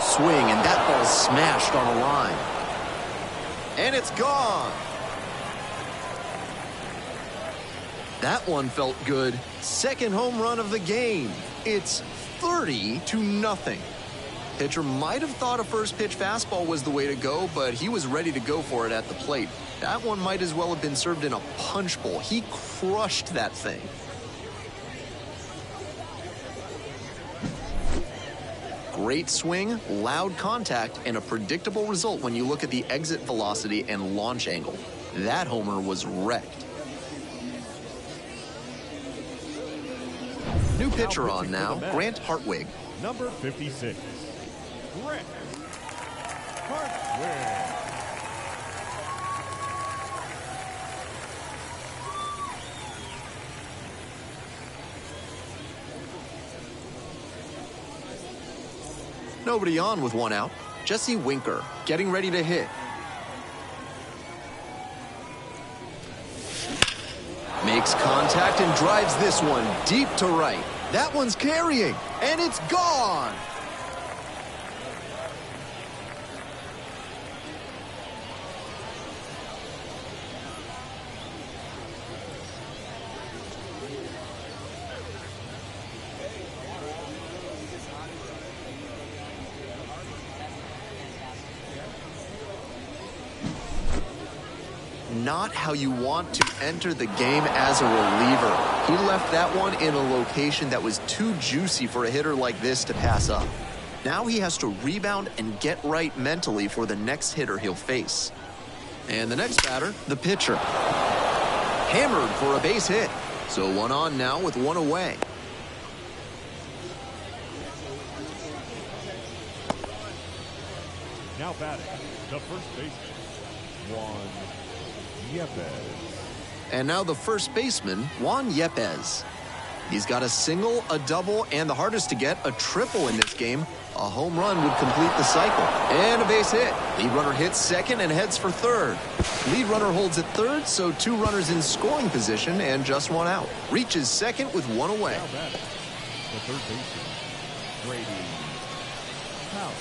Swing, and that ball smashed on a line. And it's gone. That one felt good. Second home run of the game. It's 30-0. Pitcher might have thought a first pitch fastball was the way to go, but he was ready to go for it at the plate. That one might as well have been served in a punch bowl. He crushed that thing. Great swing, loud contact, and a predictable result when you look at the exit velocity and launch angle. That homer was wrecked. New pitcher on now, Grant Hartwig. Number 56, Grant Hartwig. Nobody on with one out. Jesse Winker getting ready to hit. Makes contact and drives this one deep to right. That one's carrying, and it's gone. Not how you want to enter the game as a reliever. He left that one in a location that was too juicy for a hitter like this to pass up. Now he has to rebound and get right mentally for the next hitter he'll face. And the next batter, the pitcher. Hammered for a base hit. So one on now with one away. Now batting, the first baseman, Juan Yepes. And now the first baseman, Juan Yepes. He's got a single, a double, and the hardest to get, a triple in this game. A home run would complete the cycle. And a base hit. Lead runner hits second and heads for third. Lead runner holds at third, so 2 runners in scoring position and just 1 out. Reaches second with 1 away. Now batting, the third baseman, Brady Powell.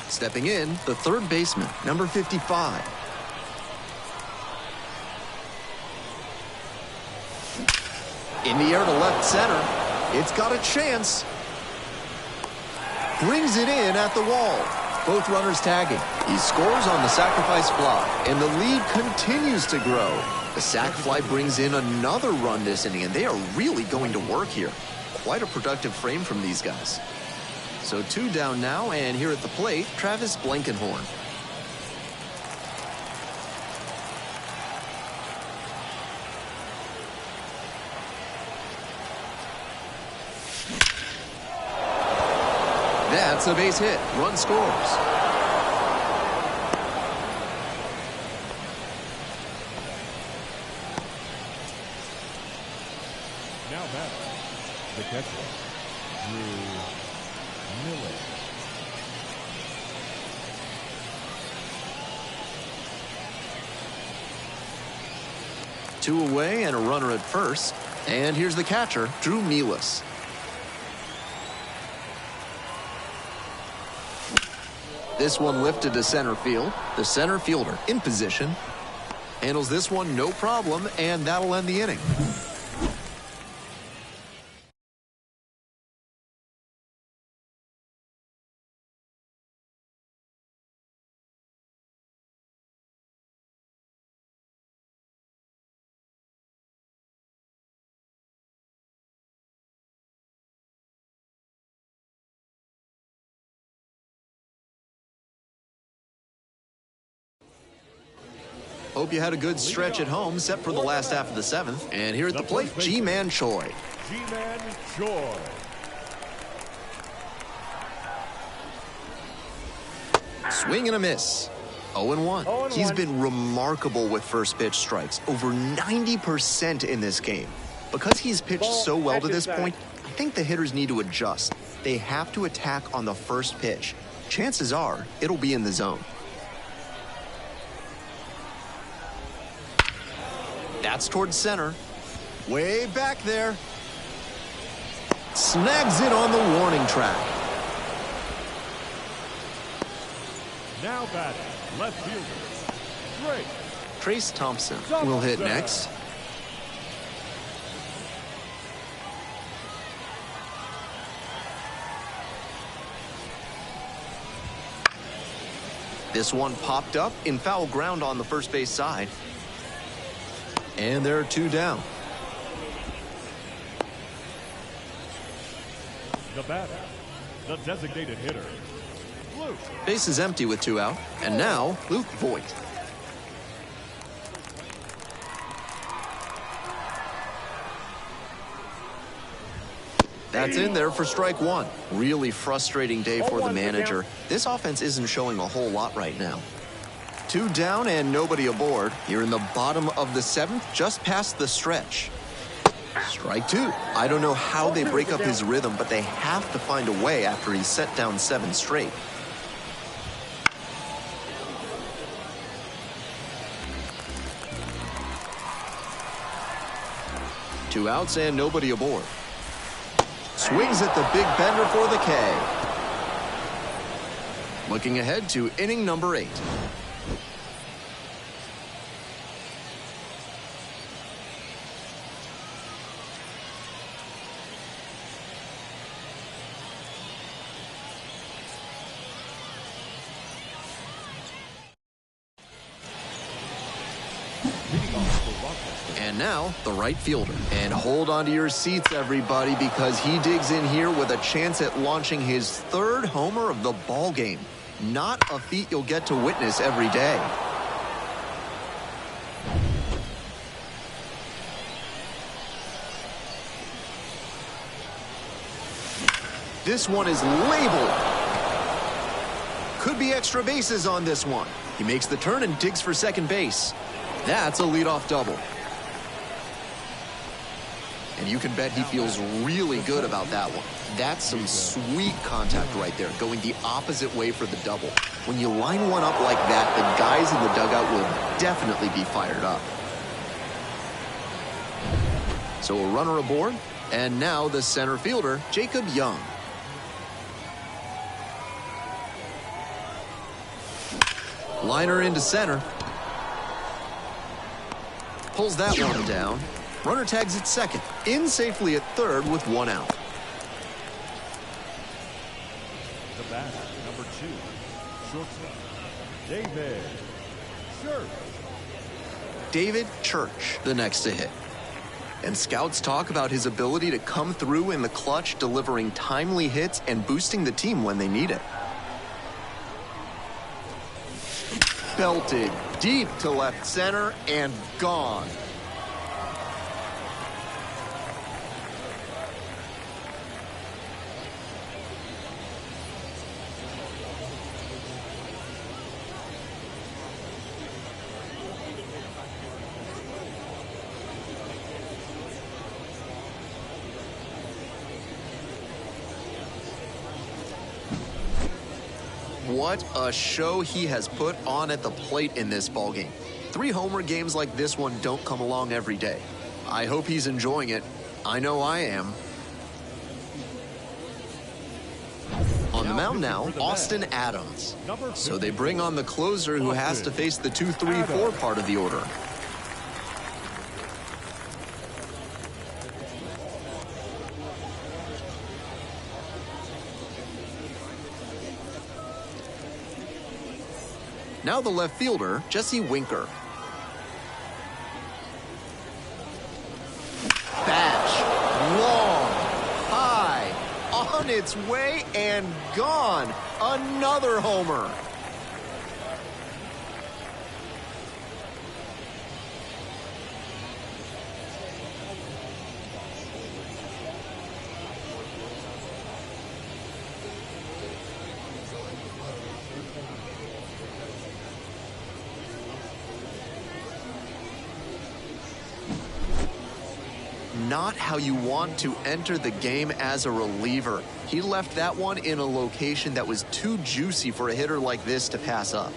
Stepping in, the third baseman, number 55. In the air to left center. It's got a chance. Brings it in at the wall. Both runners tagging. He scores on the sacrifice fly, and the lead continues to grow. The sac fly brings in another run this inning, and they are really going to work here. Quite a productive frame from these guys. So 2 down now, and here at the plate, Travis Blankenhorn. That's a base hit. Run scores. Now batting, the catcher, Miller. Two away and a runner at first. And here's the catcher, Drew Mealis. This one lifted to center field. The center fielder in position. Handles this one no problem, and that'll end the inning. Hope you had a good stretch at home, set for the last half of the seventh. And here at the plate, Ji-Man Choi. Ji-Man Choi. Swing and a miss. 0-1. He's been remarkable with first pitch strikes, over 90% in this game. Because he's pitched so well to this point, I think the hitters need to adjust. They have to attack on the first pitch. Chances are, it'll be in the zone. That's towards center. Way back there. Snags it on the warning track. Now batting, left fielder, Trace Thompson will hit next. This one popped up in foul ground on the first base side. And there are two down. The batter, the designated hitter, Luke. Base is empty with two out. And now, Luke Voigt. That's in there for strike one. Really frustrating day for the manager. This offense isn't showing a whole lot right now. Two down and nobody aboard. Here in the bottom of the seventh, just past the stretch. Strike two. I don't know how they break up his rhythm, but they have to find a way after he's set down 7 straight. Two outs and nobody aboard. Swings at the big bender for the K. Looking ahead to inning number 8. And now, the right fielder. And hold on to your seats, everybody, because he digs in here with a chance at launching his 3rd homer of the ball game. Not a feat you'll get to witness every day. This one is labeled. Could be extra bases on this one. He makes the turn and digs for second base. That's a leadoff double. And you can bet he feels really good about that one. That's some sweet contact right there, going the opposite way for the double. When you line one up like that, the guys in the dugout will definitely be fired up. So a runner aboard, and now the center fielder, Jacob Young. Liner into center. Pulls that one down. Runner tags at second. In safely at third with 1 out. The batter, number 2, shortstop, David Church. David Church, the next to hit. And scouts talk about his ability to come through in the clutch, delivering timely hits and boosting the team when they need it. Belted deep to left center and gone. What a show he has put on at the plate in this ballgame. 3 homer games like this one don't come along every day. I hope he's enjoying it. I know I am. On the mound now, Austin Adams. So they bring on the closer who has to face the 2, 3, 4 part of the order. Now the left fielder, Jesse Winker. Batch, long, high, on its way and gone. Another homer. Not how you want to enter the game as a reliever. He left that one in a location that was too juicy for a hitter like this to pass up.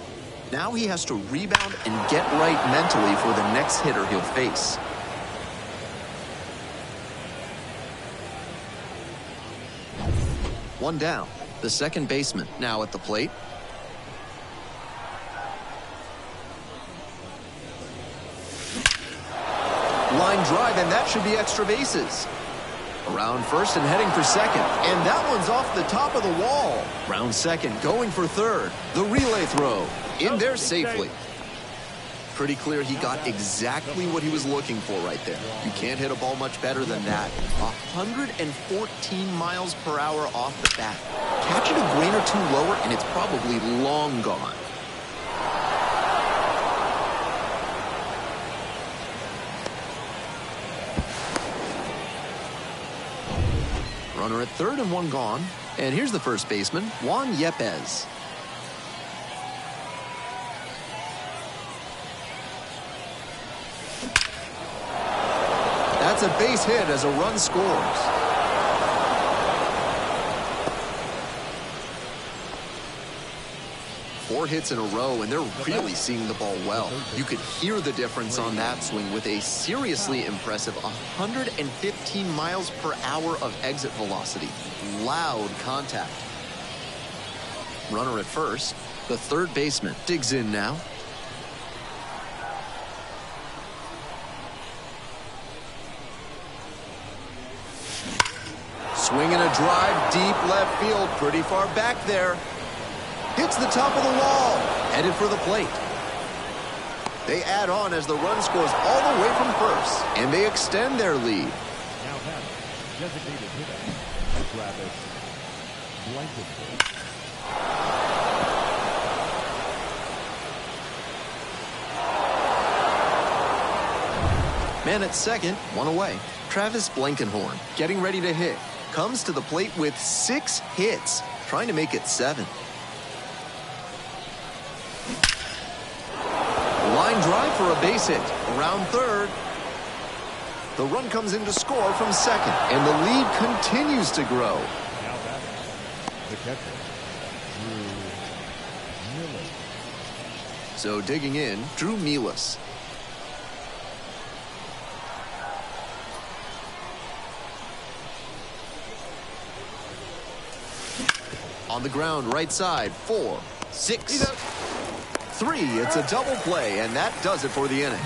Now he has to rebound and get right mentally for the next hitter he'll face. One down. The second baseman now at the plate. Line drive, and that should be extra bases. Around first and heading for second, and that one's off the top of the wall. Round second, going for third. The relay throw in there safely. Pretty clear he got exactly what he was looking for right there. You can't hit a ball much better than that. 114 miles per hour off the bat. Catch it a grain or two lower, and it's probably long gone. Runner at third and one gone. And here's the first baseman, Juan Yepez. That's a base hit as a run scores. Four hits in a row, and they're really seeing the ball well. You could hear the difference on that swing with a seriously impressive 115 miles per hour of exit velocity. Loud contact. Runner at first. The third baseman digs in now. Swinging a drive deep left field, pretty far back there. Hits the top of the wall, headed for the plate. They add on as the run scores all the way from first, and they extend their lead. Now have designated hitter, Travis Blankenship. Man at second, one away. Travis Blankenhorn, getting ready to hit, comes to the plate with 6 hits, trying to make it 7. Line drive for a base hit. Around third. The run comes in to score from second, and the lead continues to grow. Now batting, the catcher, Drew Miller. So digging in, Drew Milas. On the ground, right side, 4, 6, 3. It's a double play, and that does it for the inning.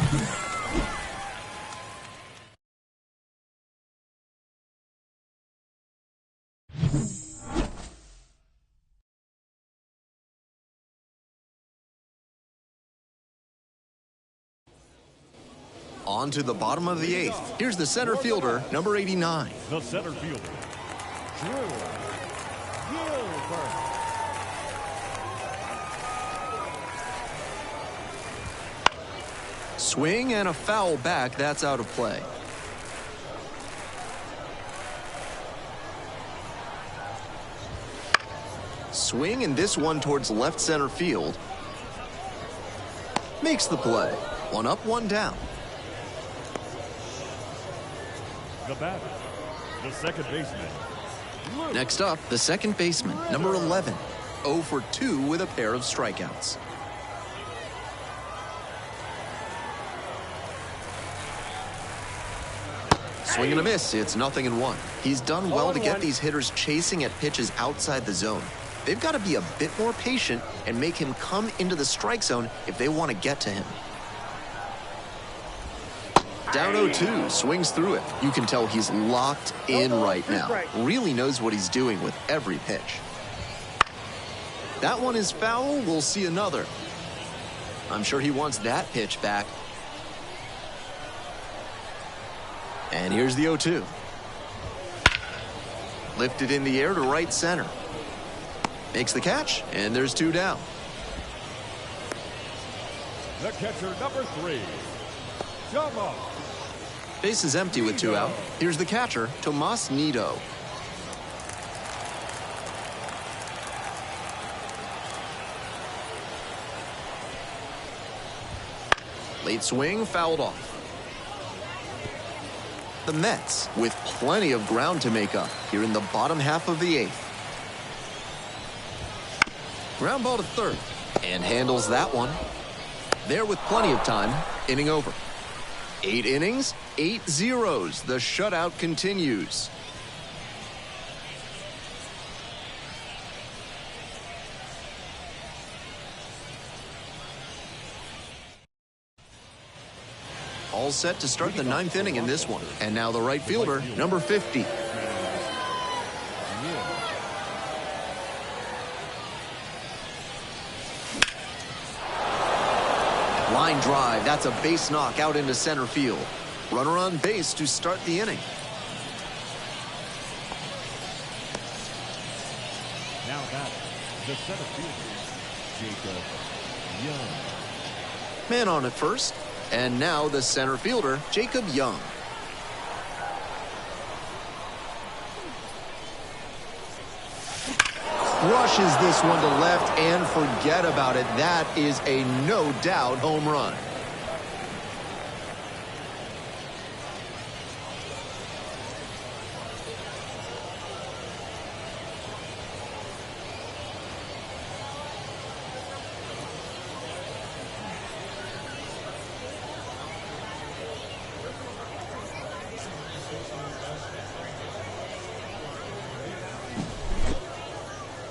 On to the bottom of the 8th. Here's the center fielder, number 89. The center fielder, Drew Gilbert. Swing and a foul back. That's out of play. Swing and this one towards left center field. Makes the play. 1 up, 1 down. The batter, the second baseman. Next up, the second baseman, number 11. 0 for 2 with a pair of strikeouts. Swing and a miss. It's 0-1. He's done well to get these hitters chasing at pitches outside the zone. They've got to be a bit more patient and make him come into the strike zone if they want to get to him. Down 0-2, swings through it. You can tell he's locked in right now. Really knows what he's doing with every pitch. That one is foul. We'll see another. I'm sure he wants that pitch back. And here's the 0-2. Lifted in the air to right center. Makes the catch, and there's 2 down. The catcher, number 3, Tomas. Base is empty with 2 out. Here's the catcher, Tomas Nido. Late swing, fouled off. The Mets with plenty of ground to make up here in the bottom half of the 8th. Ground ball to third, and handles that one. There with plenty of time, inning over. 8 innings, 8 zeros. The shutout continues. All set to start the 9th inning in this one. And now the right fielder, number 50. Line drive, that's a base knock out into center field. Runner on base to start the inning. Now back, the center fielder, Jacob Young. Man on at first. And now the center fielder, Jacob Young. Crushes this one to left and forget about it. That is a no doubt home run.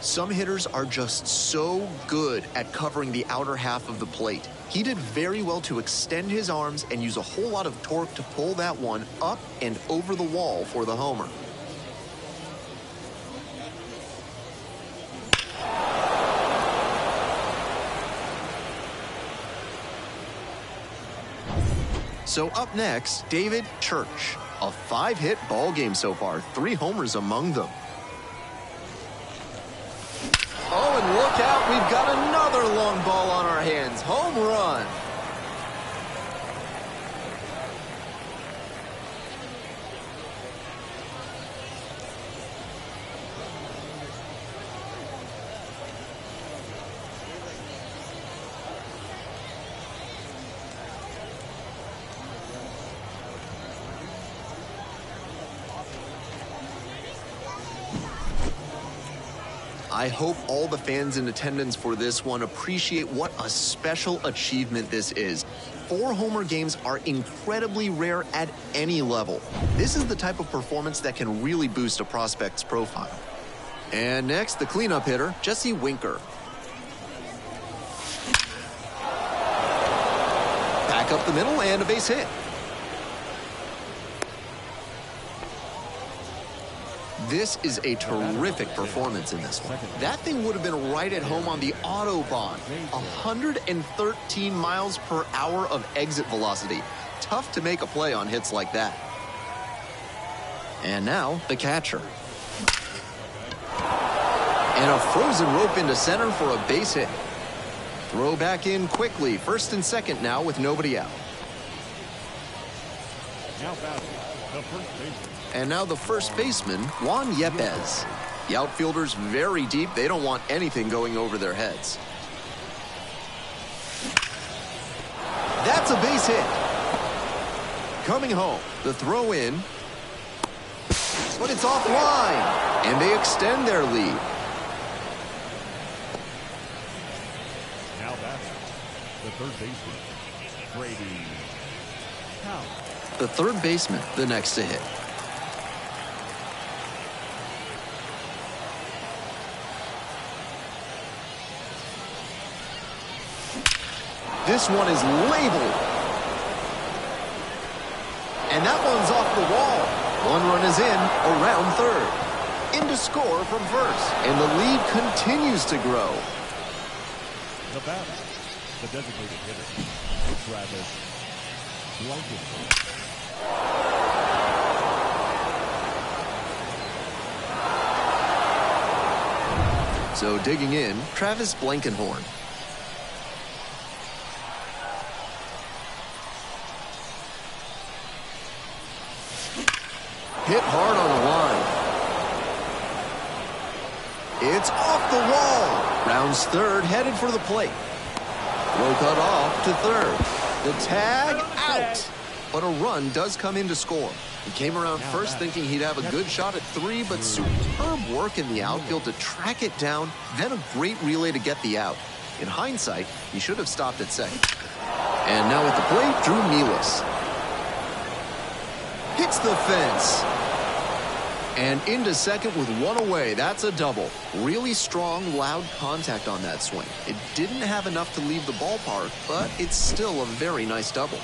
Some hitters are just so good at covering the outer half of the plate. He did very well to extend his arms and use a whole lot of torque to pull that one up and over the wall for the homer. So up next, David Church. A 5-hit ball game so far, 3 homers among them. Oh, and look out, we've got another long ball on our hands. Home run. I hope all the fans in attendance for this one appreciate what a special achievement this is. 4 homer games are incredibly rare at any level. This is the type of performance that can really boost a prospect's profile. And next, the cleanup hitter, Jesse Winker. Back up the middle and a base hit. This is a terrific performance in this one. That thing would have been right at home on the Autobahn. 113 miles per hour of exit velocity. Tough to make a play on hits like that. And now, the catcher. And a frozen rope into center for a base hit. Throw back in quickly. First and second now with nobody out. Now batting, the first baseman. And now the first baseman, Juan Yepez. The outfielders very deep. They don't want anything going over their heads. That's a base hit. Coming home, the throw in. But it's offline. And they extend their lead. The third baseman, Brady Powell. The third baseman, the next to hit. This one is labeled. And that one's off the wall. One run is in, around third. In to score from first. And the lead continues to grow. The batter, the designated hitter, Travis Blankenship. So digging in, Travis Blankenhorn. Hit hard on the line. It's off the wall. Rounds third, headed for the plate. Throw cut off to third. The tag out. But a run does come in to score. He came around first thinking he'd have a good shot at three, but superb work in the outfield to track it down, then a great relay to get the out. In hindsight, he should have stopped at second. And now at the plate, Drew Mealis. Hits the fence. And into second with one away. That's a double. Really strong, loud contact on that swing. It didn't have enough to leave the ballpark, but it's still a very nice double.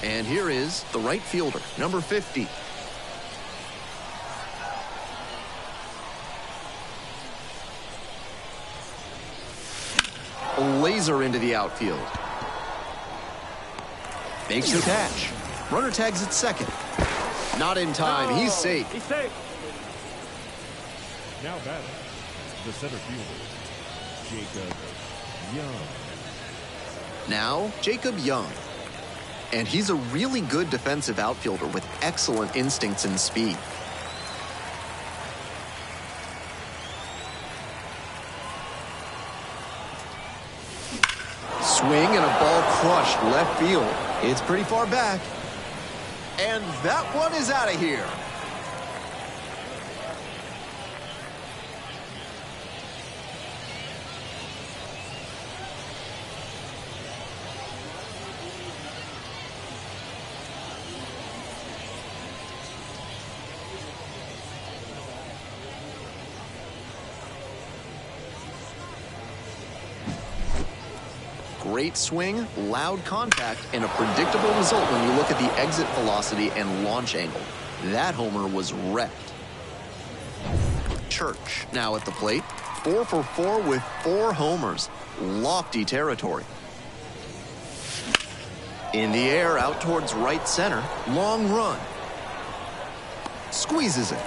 And here is the right fielder, number 50. A laser into the outfield. Makes the catch. Runner tags at second. Not in time. He's safe. He's safe. Now batting, the center fielder, Jacob Young. Now, Jacob Young. And he's a really good defensive outfielder with excellent instincts and speed. Swing and a ball crushed left field. It's pretty far back. And that one is out of here. Great swing, loud contact, and a predictable result when you look at the exit velocity and launch angle. That homer was wrecked. Church now at the plate. 4 for 4 with 4 homers. Lofty territory. In the air, out towards right center. Long run. Squeezes it.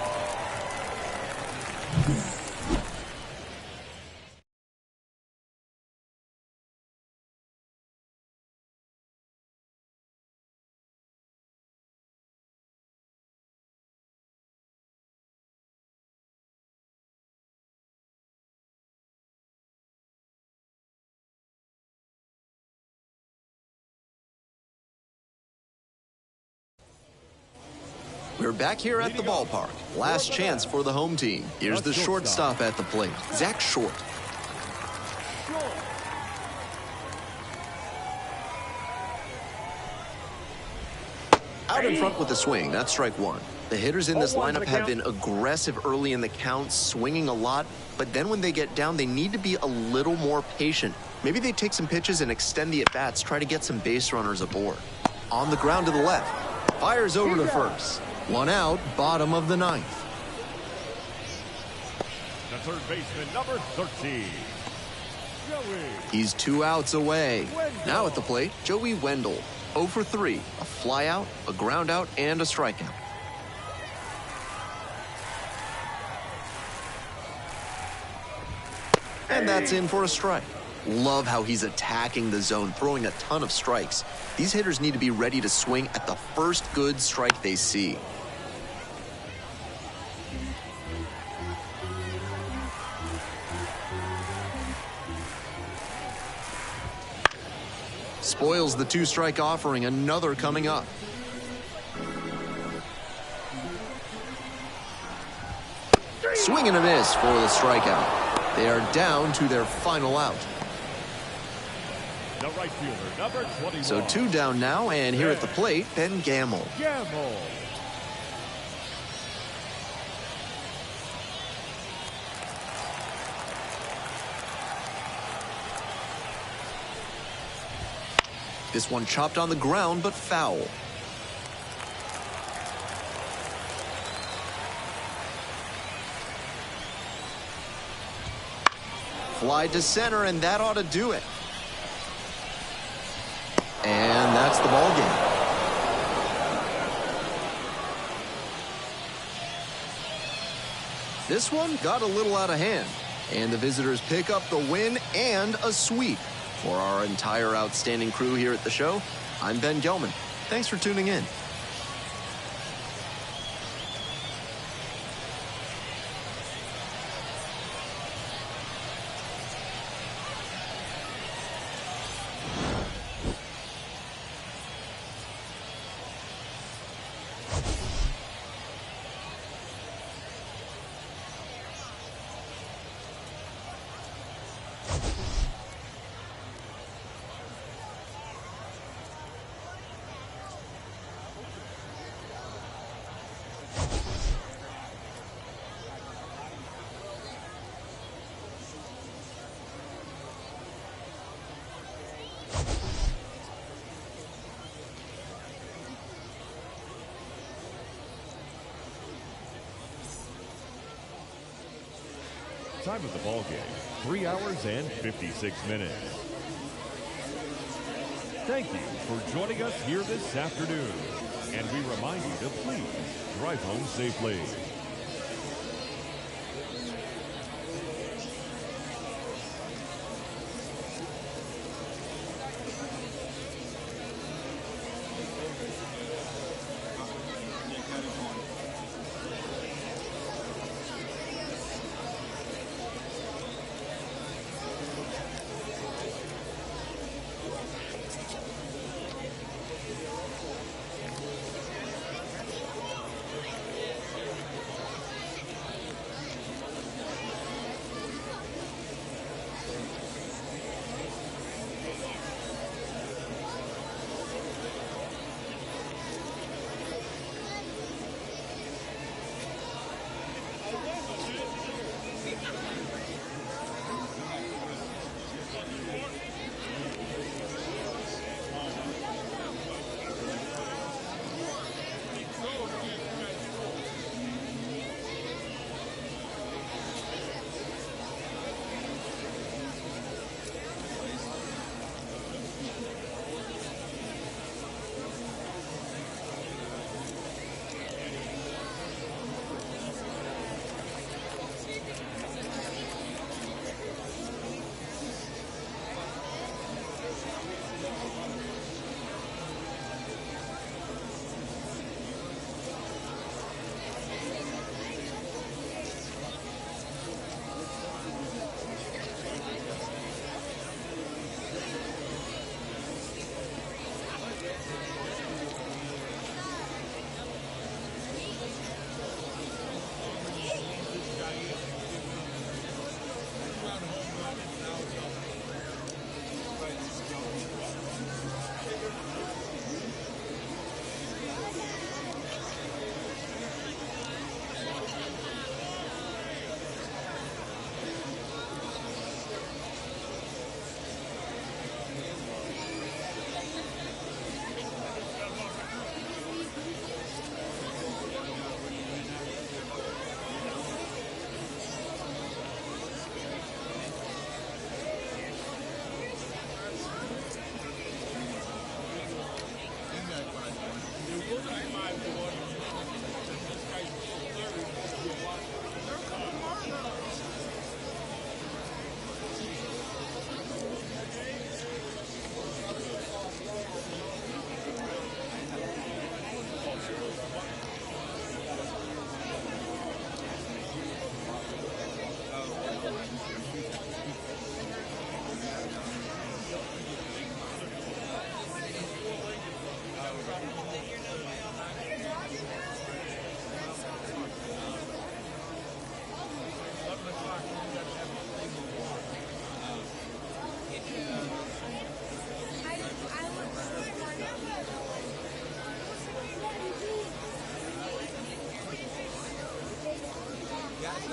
We're back here at the ballpark. Last chance for the home team. Here's the shortstop at the plate, Zach Short. Out in front with the swing. That's strike one. The hitters in this lineup have been aggressive early in the count, swinging a lot, but then when they get down, they need to be a little more patient. Maybe they take some pitches and extend the at-bats, try to get some base runners aboard. On the ground to the left. Fires over to first. One out, bottom of the ninth. The third baseman, number 13, Joey. He's 2 outs away. Now at the plate, Joey Wendell. 0 for 3. A flyout, a ground out, and a strikeout. And that's in for a strike. Love how he's attacking the zone, throwing a ton of strikes. These hitters need to be ready to swing at the first good strike they see. Spoils the two-strike offering, another coming up. Swing and a miss for the strikeout. They are down to their final out. The right fielder, number 21. So 2 down now, and here at the plate, Ben Gamel. This one chopped on the ground, but foul. Fly to center, and that ought to do it. And that's the ball game. This one got a little out of hand, and the visitors pick up the win and a sweep. For our entire outstanding crew here at the show, I'm Ben Gelman. Thanks for tuning in. Time of the ball game, 3 hours and 56 minutes. Thank you for joining us here this afternoon. And we remind you to please drive home safely.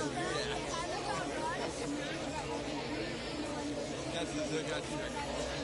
Yeah. Got you.